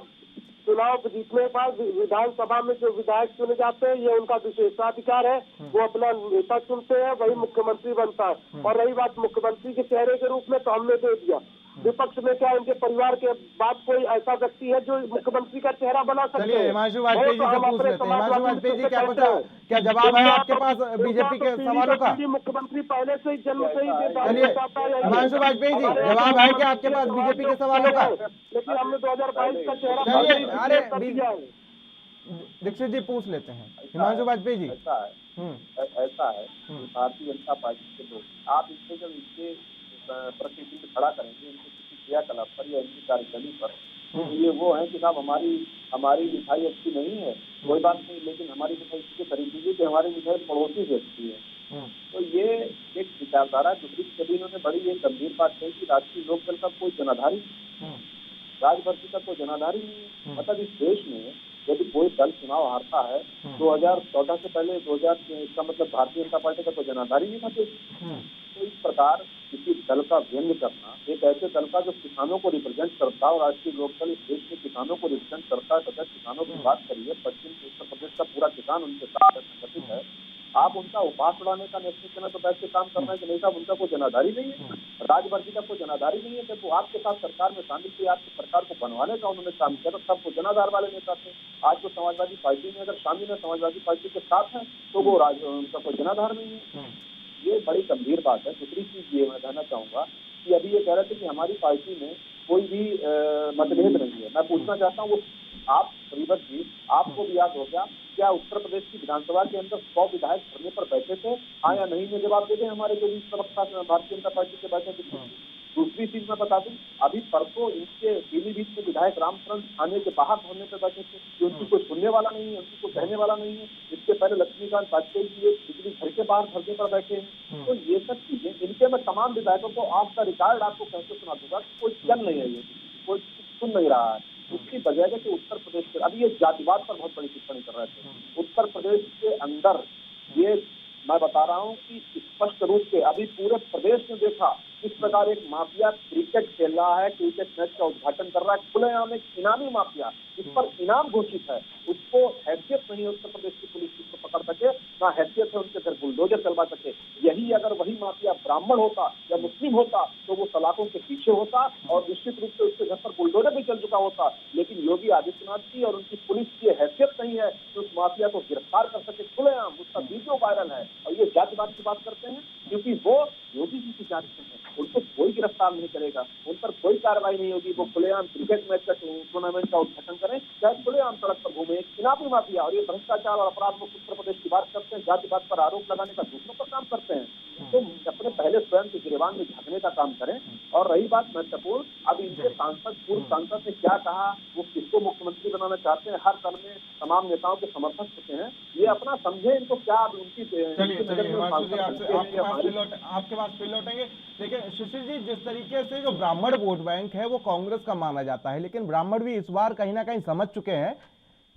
चुनाव जीतने के बाद विधानसभा में जो विधायक चुने जाते हैं ये उनका विशेषाधिकार है, वो अपना नेता चुनते हैं, वही मुख्यमंत्री बनता है। और रही बात मुख्यमंत्री के चेहरे के रूप में, तो हमने दे दिया। विपक्ष में क्या इनके परिवार के बाद कोई ऐसा व्यक्ति है जो मुख्यमंत्री का चेहरा बना सकते हैं? चलिए हिमांशु वाजपेयी जी से पूछ लेते हैं। हिमांशु वाजपेयी जी, क्या जवाब है आपके पास बीजेपी के सवालों का? मुख्यमंत्री पहले से ही जन्म से ही चलिए हिमांशु वाजपेयी जी, जवाब है क्या आपके पास बीजेपी के सवालों का? लेकिन हमने 2022 का चेहरा अरे दीक्षित जी पूछ लेते हैं। हिमांशु वाजपेयी जी, ऐसा है भारतीय जनता पार्टी के लोग, आप इससे जब इसके प्रतिबिंब खड़ा करेंगे इनके किसी क्रियाकलाप पर या इनकी कार्यशैली पर, तो ये वो है कि साहब हमारी मिठाई अच्छी नहीं है, कोई बात नहीं, लेकिन हमारी मिठाई इसके खरीद लीजिए कि हमारी मिठाई पड़ोसी से अच्छी है। तो ये एक विचारधारा। दूसरी कभी इन्होंने बड़ी एक गंभीर बात कही कि राष्ट्रीय लोकदल का कोई जनाधारी, राजभर्ती का कोई जनाधारी नहीं है। मतलब इस देश में यदि कोई दल चुनाव हारता है 2014 से पहले 2000, इसका मतलब भारतीय जनता पार्टी का कोई जनाधारी नहीं था। तो इस प्रकार किसी दल का व्यंग्य करना, एक ऐसे दल का जो किसानों को रिप्रेजेंट करता है, और राष्ट्रीय लोकदल इस देश के किसानों को रिप्रेजेंट करता है, तथा किसानों की बात करिए, पश्चिम उत्तर प्रदेश का पूरा किसान उनके साथ संगठित है, आप उनका उपहास उड़ाने का निश्चित करना तो बैठ के काम करना है कि नहीं साहब उनका कोई जनाधारी नहीं है, राजभर्ती का कोई जनाधारी नहीं है। जब वो आपके साथ सरकार में शामिल थे, आपकी सरकार को बनवाने का उन्होंने काम किया, तो सबको जनाधार वाले नेता थे। आज तो समाजवादी पार्टी में अगर शामिल है, समाजवादी पार्टी के साथ है, तो वो उनका कोई जनाधार नहीं है। ये बड़ी गंभीर बात है। दूसरी चीज ये मैं कहना चाहूंगा कि अभी ये कह रहे थे कि हमारी पार्टी में कोई भी मतभेद नहीं है। मैं पूछना चाहता हूँ, आप श्रीवत जी, आपको भी याद हो गया, क्या उत्तर प्रदेश की विधानसभा के अंदर 100 विधायक धरने पर बैठे थे? हाँ या नहीं में जवाब दे दें हमारे जो भी प्रवक्ता भारतीय जनता पार्टी के बैठे थे। दूसरी चीज मैं बता दूं, अभी परसों इनके पीलीभीत के विधायक रामचरण थाने के बाहर धरने पर बैठे थे कि उनकी कोई सुनने वाला नहीं है, उनकी कोई कहने वाला नहीं है। इसके पहले लक्ष्मीकांत वाजपेयी जी एक बिजली घर के बाहर धरने पर बैठे हैं। तो ये सब चीजें, इनके मैं तमाम विधायकों को आपका रिकॉर्ड आपको कैसे सुना दूंगा, कोई चल नहीं है, ये कोई सुन नहीं रहा है। उसकी वजह है कि उत्तर प्रदेश के, अभी ये जातिवाद पर बहुत बड़ी टिप्पणी कर रहे थे। उत्तर प्रदेश के अंदर ये मैं बता रहा हूँ कि स्पष्ट रूप से अभी पूरे प्रदेश में देखा किस प्रकार एक माफिया क्रिकेट खेल रहा है, क्रिकेट मैच का उद्घाटन कर रहा है, खुलेआम एक इनामी माफिया, जिस पर इनाम घोषित है, उसको हैसियत नहीं है उत्तर प्रदेश की पुलिस उसको पकड़ सके, ना हैसियत है उनके घर बुलडोजर चलवा सके। यही अगर वही माफिया ब्राह्मण होता या मुस्लिम होता तो वो सलाखों के पीछे होता और निश्चित रूप से उसके घर पर बुलडोजर भी चल चुका होता। लेकिन योगी आदित्यनाथ की और उनकी पुलिस की हैसियत नहीं है तो उस माफिया को गिरफ्तार कर सके खुलेआम। उसका वीडियो वायरल है। और ये जातिवाद की बात करते हैं क्योंकि वो योगी जी की जाति है, उनको कोई गिरफ्तार नहीं करेगा, उन पर कोई कार्रवाई नहीं होगी। वो खुलेआम क्रिकेट मैच का टूर्नामेंट का उद्घाटन करें, चाहे खुलेआम सड़क पर घूमे, इनामी माफिया। और ये भ्रष्टाचार और अपराध मुक्त उत्तर प्रदेश की बात करते हैं, जातिवाद पर आरोप लगाने का दूसरों पर काम करते हैं। तो अपने पहले स्वयं के गिरवान में झांकने का काम करें। और रही बात महत्वपूर्ण, अब इनके सांसद, पूर्व सांसद ने क्या कहा, वो किसको मुख्यमंत्री बनाना चाहते हैं, हर दल में तमाम नेताओं के समर्थक होते हैं, ये अपना समझे, इनको क्या उनकी आपके पास फिर लौटेंगे। लेकिन सुशील जी, जिस तरीके से जो ब्राह्मण वोट बैंक है वो कांग्रेस का माना जाता है, लेकिन ब्राह्मण भी इस बार कहीं ना कहीं समझ चुके हैं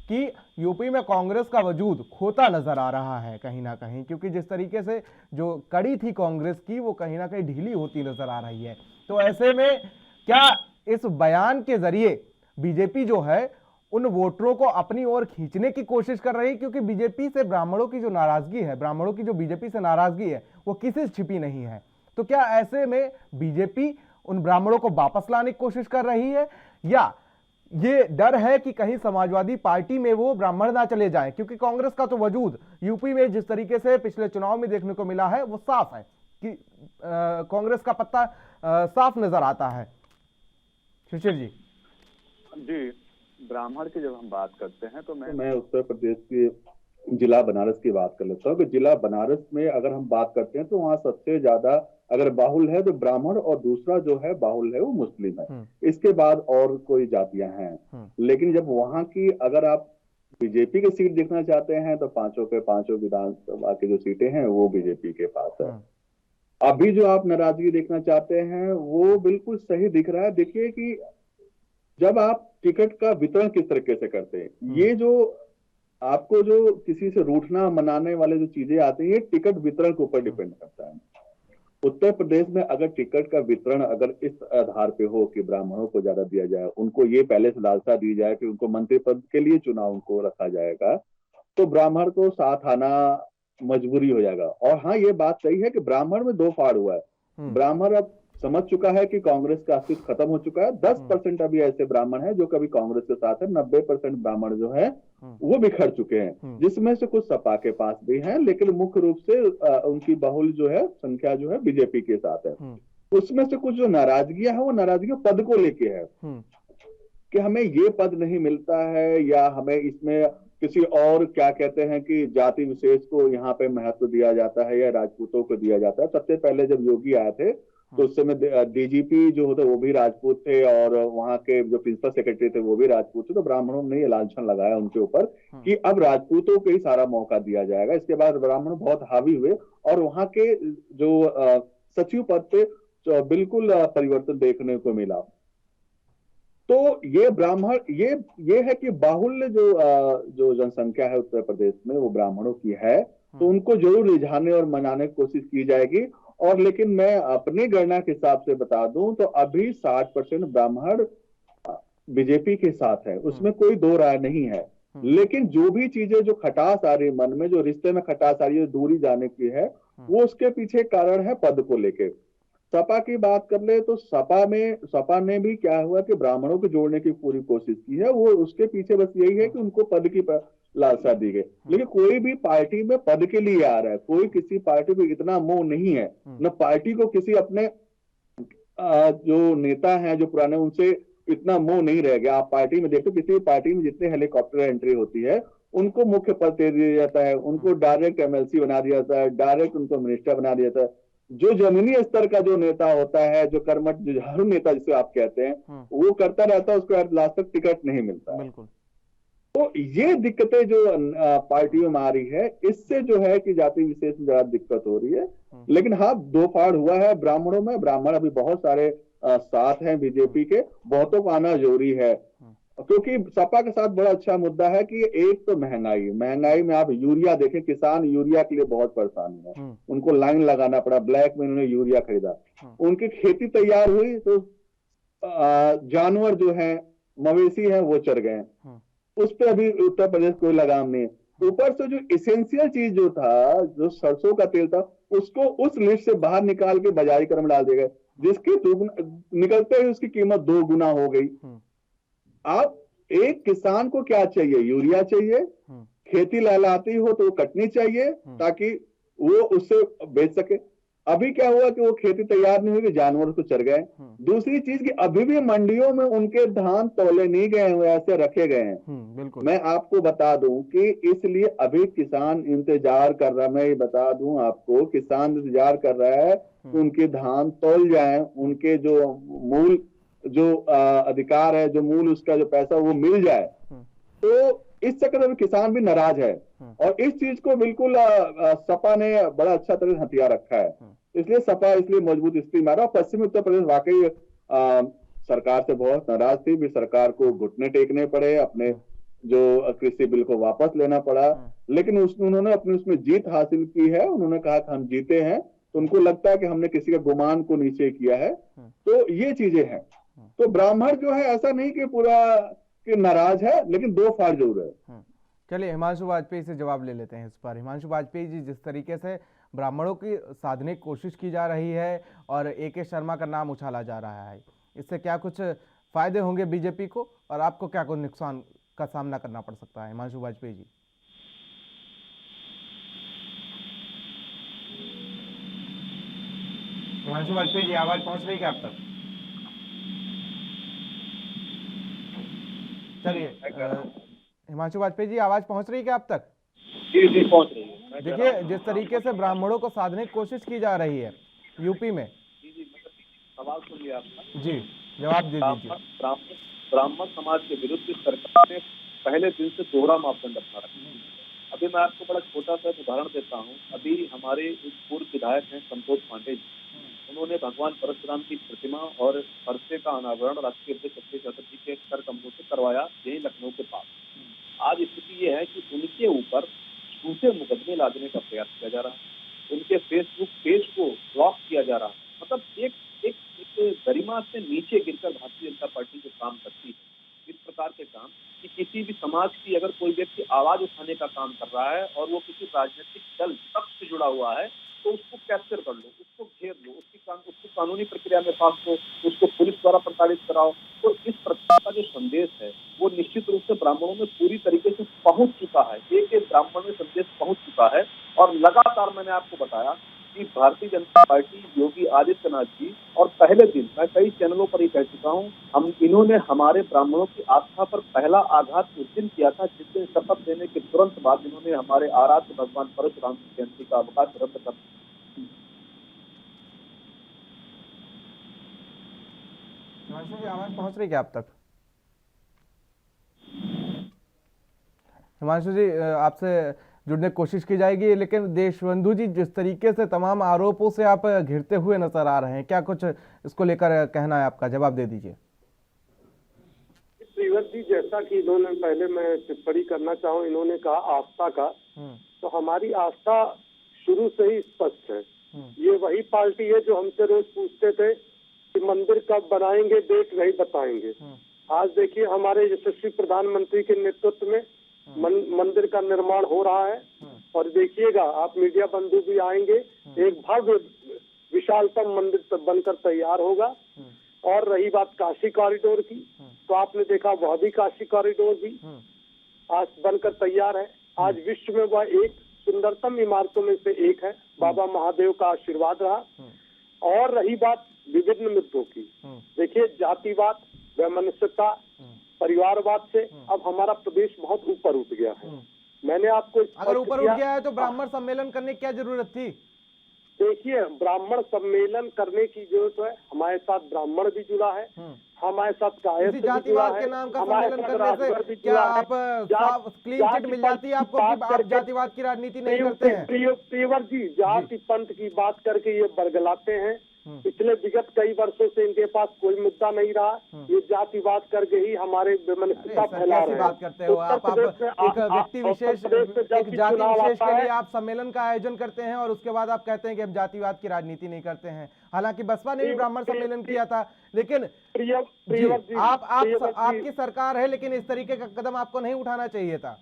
कि यूपी में कांग्रेस का वजूद खोता नजर आ रहा है कहीं ना कहीं, क्योंकि जिस तरीके से जो कड़ी थी कांग्रेस की वो कहीं ना कहीं ढीली होती नजर आ रही है। तो ऐसे में क्या इस बयान के जरिए बीजेपी जो है उन वोटरों को अपनी ओर खींचने की कोशिश कर रही है? क्योंकि बीजेपी से ब्राह्मणों की जो नाराजगी है, ब्राह्मणों की जो बीजेपी से नाराजगी है वो किसी से छिपी नहीं है। तो क्या ऐसे में बीजेपी उन ब्राह्मणों को वापस लाने की कोशिश कर रही है, या ये डर है कि कहीं समाजवादी पार्टी में वो ब्राह्मण ना चले जाएं? क्योंकि कांग्रेस का तो वजूद यूपी में जिस तरीके से पिछले चुनाव में देखने को मिला है वो साफ है कि कांग्रेस का पत्ता साफ नजर आता है। शिशिर जी। जी, ब्राह्मण की जब हम बात करते हैं तो मैं उत्तर प्रदेश के जिला बनारस की बात कर लेता हूँ कि जिला बनारस में अगर हम बात करते हैं तो वहाँ सबसे ज्यादा अगर बाहुल है तो ब्राह्मण, और दूसरा जो है बाहुल है वो मुस्लिम है। इसके बाद और कोई जातियां हैं। लेकिन जब वहाँ की अगर आप बीजेपी की सीट देखना चाहते हैं तो पांचों के पांचों विधानसभा की जो सीटें हैं वो बीजेपी के पास है। अभी जो आप नाराजगी देखना चाहते हैं वो बिल्कुल सही दिख रहा है। देखिए कि जब आप टिकट का वितरण किस तरीके से करते हैं, ये जो आपको जो किसी से रूठना मनाने वाले जो चीजें आती है, ये टिकट वितरण के ऊपर डिपेंड करता है। उत्तर प्रदेश में अगर टिकट का वितरण अगर इस आधार पे हो कि ब्राह्मणों को ज्यादा दिया जाए, उनको ये पहले से लालसा दी जाए कि उनको मंत्री पद के लिए चुनाव उनको रखा जाएगा, तो ब्राह्मण को साथ आना मजबूरी हो जाएगा। और हाँ, ये बात सही है कि ब्राह्मण में दो फाड़ हुआ है। ब्राह्मण अब समझ चुका है कि कांग्रेस का अस्तित्व खत्म हो चुका है। 10% अभी ऐसे ब्राह्मण हैं जो कभी कांग्रेस के साथ है। 90% ब्राह्मण जो है वो बिखर चुके हैं, जिसमें से कुछ सपा के पास भी हैं, लेकिन मुख्य रूप से उनकी बहुल जो है संख्या जो है बीजेपी के साथ है। उसमें से कुछ जो नाराजगियां है वो नाराजगियां पद को लेके है कि हमें ये पद नहीं मिलता है, या हमें इसमें किसी और क्या कहते हैं कि जाति विशेष को यहाँ पे महत्व दिया जाता है या राजपूतों को दिया जाता है। सबसे पहले जब योगी आए थे तो उस समय डीजीपी जो होते वो भी राजपूत थे, और वहाँ के जो प्रिंसिपल सेक्रेटरी थे वो भी राजपूत थे। तो ब्राह्मणों ने ये लांछन लगाया उनके ऊपर कि अब राजपूतों को ही सारा मौका दिया जाएगा। इसके बाद ब्राह्मण बहुत हावी हुए और वहाँ के जो सचिव पद पे तो बिल्कुल परिवर्तन देखने को मिला। तो ये ब्राह्मण ये है कि बाहुल्य जो जनसंख्या है उत्तर प्रदेश में वो ब्राह्मणों की है, तो उनको जरूर रिझाने और मनाने की कोशिश की जाएगी। और लेकिन मैं अपनी गणना के हिसाब से बता दूं तो अभी 60% ब्राह्मण बीजेपी के साथ है, उसमें कोई दो राय नहीं है। लेकिन जो भी चीजें जो खटास आ रही मन में, जो रिश्ते में खटास आ रही है, दूरी जाने की है, वो उसके पीछे कारण है पद को लेके। सपा की बात कर ले तो सपा ने भी क्या हुआ कि ब्राह्मणों को जोड़ने की पूरी कोशिश की है। वो उसके पीछे बस यही है कि उनको पद की लालसा दी गई। लेकिन कोई भी पार्टी में पद के लिए आ रहा है, कोई किसी पार्टी को इतना मोह नहीं है, न पार्टी को किसी अपने जो नेता हैं जो पुराने, उनसे इतना मोह नहीं रह गया। आप पार्टी में देखो, किसी पार्टी में जितने हेलीकॉप्टर एंट्री होती है उनको मुख्य पद दे दिया जाता है, उनको डायरेक्ट एमएलसी बना दिया जाता है, डायरेक्ट उनको मिनिस्टर बना दिया जाता है। जो जमीनी स्तर का जो नेता होता है, जो कर्मठ जुझारू नेता जिसे आप कहते हैं, वो करता रहता है, उसको लास्ट तक टिकट नहीं मिलता। बिल्कुल। तो ये दिक्कतें जो पार्टियों में आ रही है, इससे जो है कि जाति विशेष में ज्यादा दिक्कत हो रही है। लेकिन हाँ, दो फाड़ हुआ है ब्राह्मणों में। ब्राह्मण अभी बहुत सारे साथ हैं बीजेपी के, बहुतों को आना जरूरी है, क्योंकि सपा के साथ बड़ा अच्छा मुद्दा है कि एक तो महंगाई में आप यूरिया देखें, किसान यूरिया के लिए बहुत परेशानी है, उनको लाइन लगाना पड़ा, ब्लैक में उन्होंने यूरिया खरीदा। उनकी खेती तैयार हुई तो जानवर जो है, मवेशी है, वो चर गए, उस पर अभी उत्तर प्रदेश कोई लगाम नहीं है। ऊपर से जो इसेंशियल चीज जो था, जो सरसों का तेल था, उसको उस लिस्ट से बाहर निकाल के बाजारीकरण में डाल दिया गया, जिसकी निकलते ही उसकी कीमत 2 गुना हो गई। आप एक किसान को क्या चाहिए? यूरिया चाहिए, खेती लहलाती हो तो वो कटनी चाहिए ताकि वो उससे बेच सके। अभी क्या हुआ कि वो खेती तैयार नहीं हुई, जानवर उसको चर गए। दूसरी चीज कि अभी भी मंडियों में उनके धान तौले नहीं गए हुए, ऐसे रखे गए हैं। मैं आपको बता दूं कि इसलिए अभी किसान इंतजार कर रहा, मैं ये बता दूं आपको, किसान इंतजार कर रहा है कि उनके धान तौल जाए, उनके जो मूल जो अधिकार है, जो मूल उसका जो पैसा वो मिल जाए। तो इस चक्कर में किसान भी नाराज है, और इस चीज को बिल्कुल सपा ने बड़ा अच्छा तरह से हथियार रखा है। इसलिए सपा इसलिए मजबूत स्थिति में आ रहा है। पश्चिमी उत्तर प्रदेश वाकई सरकार से बहुत नाराज थी, भी सरकार को घुटने टेकने पड़े, अपने जो कृषि बिल को वापस लेना पड़ा, लेकिन उन्होंने अपनी उसमें जीत हासिल की है। उन्होंने कहा कि हम जीते हैं, तो उनको लगता है कि हमने किसी के गुमान को नीचे किया है। तो ये चीजें हैं। तो ब्राह्मण जो है ऐसा नहीं कि पूरा कि नाराज है, लेकिन दो फाड़ जरूर है। चलिए हिमांशु वाजपेयी से जवाब ले लेते हैं इस पर। हिमांशु वाजपेयी जी, जिस तरीके से ब्राह्मणों की साधने की कोशिश की जा रही है और AK शर्मा का नाम उछाला जा रहा है, इससे क्या कुछ फायदे होंगे बीजेपी को और आपको क्या कुछ नुकसान का सामना करना पड़ सकता है? हिमांशु वाजपेयी जी। हिमांशु वाजपेयी जी, आवाज पहुंच रही है क्या आप तक? चलिए हिमांशु वाजपेयी जी, आवाज पहुंच रही है क्या आप तक? जी जी पहुंच रही है। देखिए, जिस तरीके से ब्राह्मणों को साधने की कोशिश की जा रही है यूपी में। जी जी, सवाल सुन लिया आपका। जी, जवाब दे दीजिए। ब्राह्मण समाज के विरुद्ध इस सरकार ने पहले दिन से दोहरा मापदंड अपना रखा है। अभी मैं आपको बड़ा छोटा सा उदाहरण देता हूँ। अभी हमारे एक पूर्व विधायक हैं संतोष पांडे जी, उन्होंने भगवान परशुराम की प्रतिमा और फरसे का अनावरण राष्ट्रीय अध्यक्ष अखिलेश यादव जी के कर कमरों से करवाया, यही लखनऊ के पास। आज स्थिति ये है कि उनके ऊपर झूठे मुकदमे लादने का प्रयास किया जा रहा है, उनके फेसबुक पेज को ब्लॉक किया जा रहा है। मतलब एक गरिमा से नीचे गिरकर भारतीय जनता पार्टी जो काम करती है, इस प्रकार के काम कि किसी भी समाज की अगर कोई व्यक्ति आवाज उठाने का काम कर रहा है और वो किसी राजनीतिक दल पक्ष से जुड़ा हुआ है, तो उसको कैप्चर कर लो, उसको घेर लो, उसको कानूनी प्रक्रिया में पास हो, उसको पुलिस द्वारा प्रताड़ित कराओ। तो इस प्रकार का जो संदेश है वो निश्चित रूप से ब्राह्मणों में पूरी तरीके से पहुंच चुका है। एक ब्राह्मण में संदेश पहुंच चुका है और लगातार मैंने आपको बताया कि भारतीय जनता पार्टी, योगी आदित्यनाथ जी, और पहले दिन मैं कई चैनलों पर ही कह चुका हूँ, इन्होंने हमारे ब्राह्मणों की आस्था पर पहला आघात उस दिन किया था जिस दिन शपथ लेने के तुरंत बाद इन्होंने हमारे आराध्य भगवान परशुराम की जयंती का अवकाश रद्द कर। आवाज पहुंच रही क्या आप तक? हिमांशु जी, आपसे जुड़ने की कोशिश की जाएगी, लेकिन देशबंधु जी, जिस तरीके से तमाम आरोपों से आप घिरते हुए नजर आ रहे हैं, क्या कुछ इसको लेकर कहना है आपका? जवाब दे दीजिए। श्रीवत जी, जैसा कि इन्होंने, पहले मैं टिप्पणी करना चाहूँ, इन्होंने कहा आस्था का, तो हमारी आस्था शुरू से ही स्पष्ट है। ये वही पार्टी है जो हमसे रोज पूछते थे कि मंदिर कब बनाएंगे, डेट नहीं बताएंगे। आज देखिए हमारे यशस्वी प्रधानमंत्री के नेतृत्व में मंदिर का निर्माण हो रहा है और देखिएगा आप, मीडिया बंधु भी आएंगे, एक भव्य विशालतम मंदिर बनकर तैयार होगा। और रही बात काशी कॉरिडोर की, तो आपने देखा वह भी काशी कॉरिडोर भी आज बनकर तैयार है। आज विश्व में वह एक सुंदरतम इमारतों में से एक है। बाबा महादेव का आशीर्वाद रहा। और रही बात विभिन्न मुद्दों की, देखिए जातिवाद, वैमनस्यता, परिवारवाद से अब हमारा प्रदेश बहुत ऊपर उठ गया है। मैंने आपको अगर ऊपर उठ गया है तो ब्राह्मण सम्मेलन करने की क्या जरूरत थी? देखिए, ब्राह्मण सम्मेलन करने की जरूरत है। हमारे साथ ब्राह्मण भी जुड़ा है, हमारे साथ कायस्थ भी जुड़ा है। जातिवाद के नाम का सम्मेलन करने से क्या आप क्लीन चिट मिल जाती है आपको कि आप जातिवाद की राजनीति नहीं करते हैं? प्रियवर जी, जाति पंथ की बात करके ये बरगलाते हैं। पिछले विगत कई वर्षों से इनके पास कोई मुद्दा नहीं रहा। ये जातिवाद करके ही हमारे विमनस्यता फैला रहे हैं। बात करते हो आप एक व्यक्ति विशेष, एक जाति विशेष के लिए आप सम्मेलन का आयोजन करते हैं और उसके बाद आप कहते हैं कि हम जातिवाद की राजनीति नहीं करते हैं। हालांकि बसपा ने भी ब्राह्मण सम्मेलन किया था, लेकिन आपकी सरकार है, लेकिन इस तरीके का कदम आपको नहीं उठाना चाहिए था।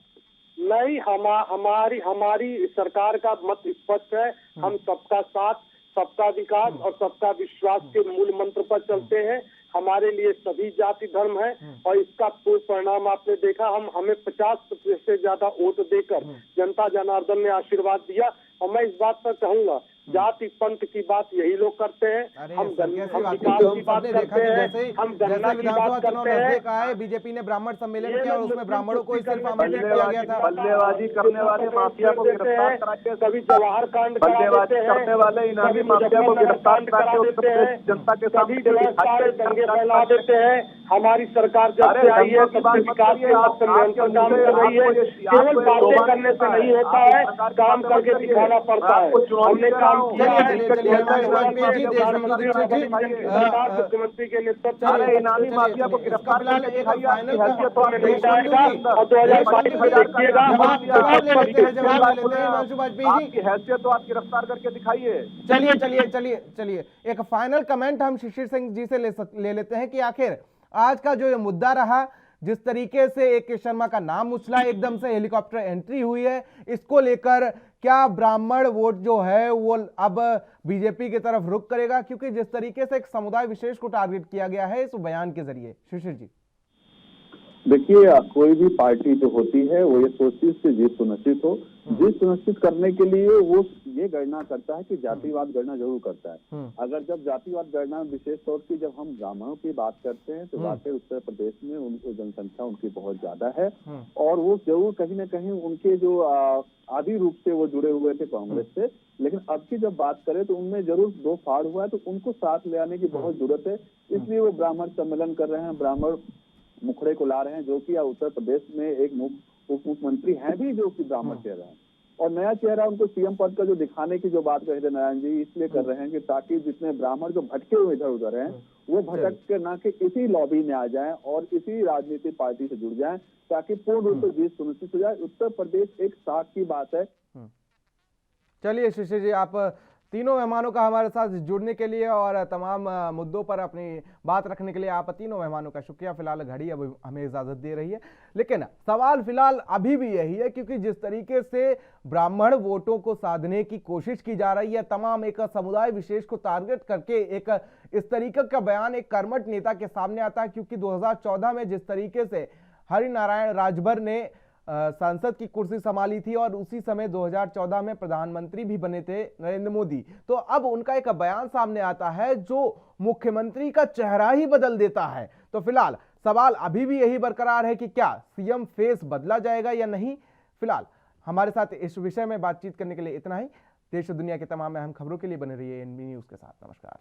नहीं, हमारी सरकार का मत स्पष्ट है। हम सबका साथ, सबका विकास और सबका विश्वास के मूल मंत्र पर चलते हैं। हमारे लिए सभी जाति धर्म है और इसका पूर्ण परिणाम आपने देखा। हमें 50% से ज्यादा वोट देकर जनता जनार्दन ने आशीर्वाद दिया। और मैं इस बात पर कहूंगा, जाति पंथ की बात यही लोग करते हैं। हम विकास की बात करते हैं, हम गन्ना की बात करते हैं। बीजेपी ने ब्राह्मण सम्मेलन किया और उसमें ब्राह्मणों को सिर्फ आमंत्रित किया गया था। बल्लेबाजी करने वाले माफिया को गिरफ्तार कराते, कभी जवाहर कांड बल्लेबाजी करने वाले इनामी माफिया को गिरफ्तार कराते हैं, जनता के सामने दंगे फैला देते हैं। हमारी सरकार जब से आई है तब से विकास के पथ पर निरंतर काम कर रही है। केवल बातें करने से नहीं होता है, काम करके दिखाना पड़ता है। हमने काम किया है, मुख्यमंत्री के नेतृत्व इनामी माफिया को गिरफ्तार करके दिखाइए, आपकी हैसियत तो आप नहीं जाएगा और 2022 में देखिएगा आपकी हैसियत तो आप गिरफ्तार करके दिखाइए। चलिए एक फाइनल कमेंट हम शिशिर सिंह जी से ले लेते हैं कि आखिर आज का जो ये मुद्दा रहा, जिस तरीके से ए.के. शर्मा का नाम उछला, एकदम से हेलीकॉप्टर एंट्री हुई है, इसको लेकर क्या ब्राह्मण वोट जो है वो अब बीजेपी की तरफ रुख करेगा? क्योंकि जिस तरीके से एक समुदाय विशेष को टारगेट किया गया है इस बयान के जरिए। शिशिर जी, देखिए, कोई भी पार्टी जो होती है वो ये सोचती है कि जीत सुनिश्चित हो। जीत सुनिश्चित करने के लिए वो ये गणना करता है कि जातिवाद गणना जरूर करता है। अगर जब जातिवाद गणना, विशेष तौर की जब हम ब्राह्मणों की बात करते हैं तो वाकई उत्तर प्रदेश में उनकी जनसंख्या उनकी बहुत ज्यादा है और वो जरूर कहीं ना कहीं उनके जो आदि रूप से वो जुड़े हुए थे कांग्रेस से, लेकिन अब की जब बात करें तो उनमें जरूर दो फाड़ हुआ है, तो उनको साथ ले आने की बहुत जरूरत है। इसलिए वो ब्राह्मण सम्मेलन कर रहे हैं, ब्राह्मण मुखड़े को ला रहे हैं, जो कि उत्तर प्रदेश में एक उप मुख्यमंत्री हैं भी जो कि ब्राह्मण चेहरा है और नया चेहरा उनको सीएम पद का जो दिखाने की जो बात कह रहे थे नारायण जी, इसलिए कर रहे हैं कि ताकि जितने ब्राह्मण जो भटके हुए इधर उधर हैं वो भटक के ना कि इसी लॉबी में आ जाएं और इसी राजनीतिक पार्टी से जुड़ जाएं, ताकि पूर्ण रूप से जीत सुनिश्चित हो जाए। उत्तर प्रदेश एक साख की बात है। चलिए शिशिर जी, आप तीनों मेहमानों का हमारे साथ जुड़ने के लिए और तमाम मुद्दों पर अपनी बात रखने के लिए आप तीनों मेहमानों का शुक्रिया। फिलहाल घड़ी अब हमें इजाजत दे रही है, लेकिन सवाल फिलहाल अभी भी यही है, क्योंकि जिस तरीके से ब्राह्मण वोटों को साधने की कोशिश की जा रही है, तमाम एक समुदाय विशेष को टारगेट करके एक इस तरीके का बयान एक कर्मठ नेता के सामने आता है। क्योंकि 2014 में जिस तरीके से हरिनारायण राजभर ने सांसद की कुर्सी संभाली थी और उसी समय 2014 में प्रधानमंत्री भी बने थे नरेंद्र मोदी, तो अब उनका एक बयान सामने आता है जो मुख्यमंत्री का चेहरा ही बदल देता है। तो फिलहाल सवाल अभी भी यही बरकरार है कि क्या सीएम फेस बदला जाएगा या नहीं। फिलहाल हमारे साथ इस विषय में बातचीत करने के लिए इतना ही। देश और दुनिया के तमाम अहम खबरों के लिए बने रहिए एनबी न्यूज के साथ। नमस्कार।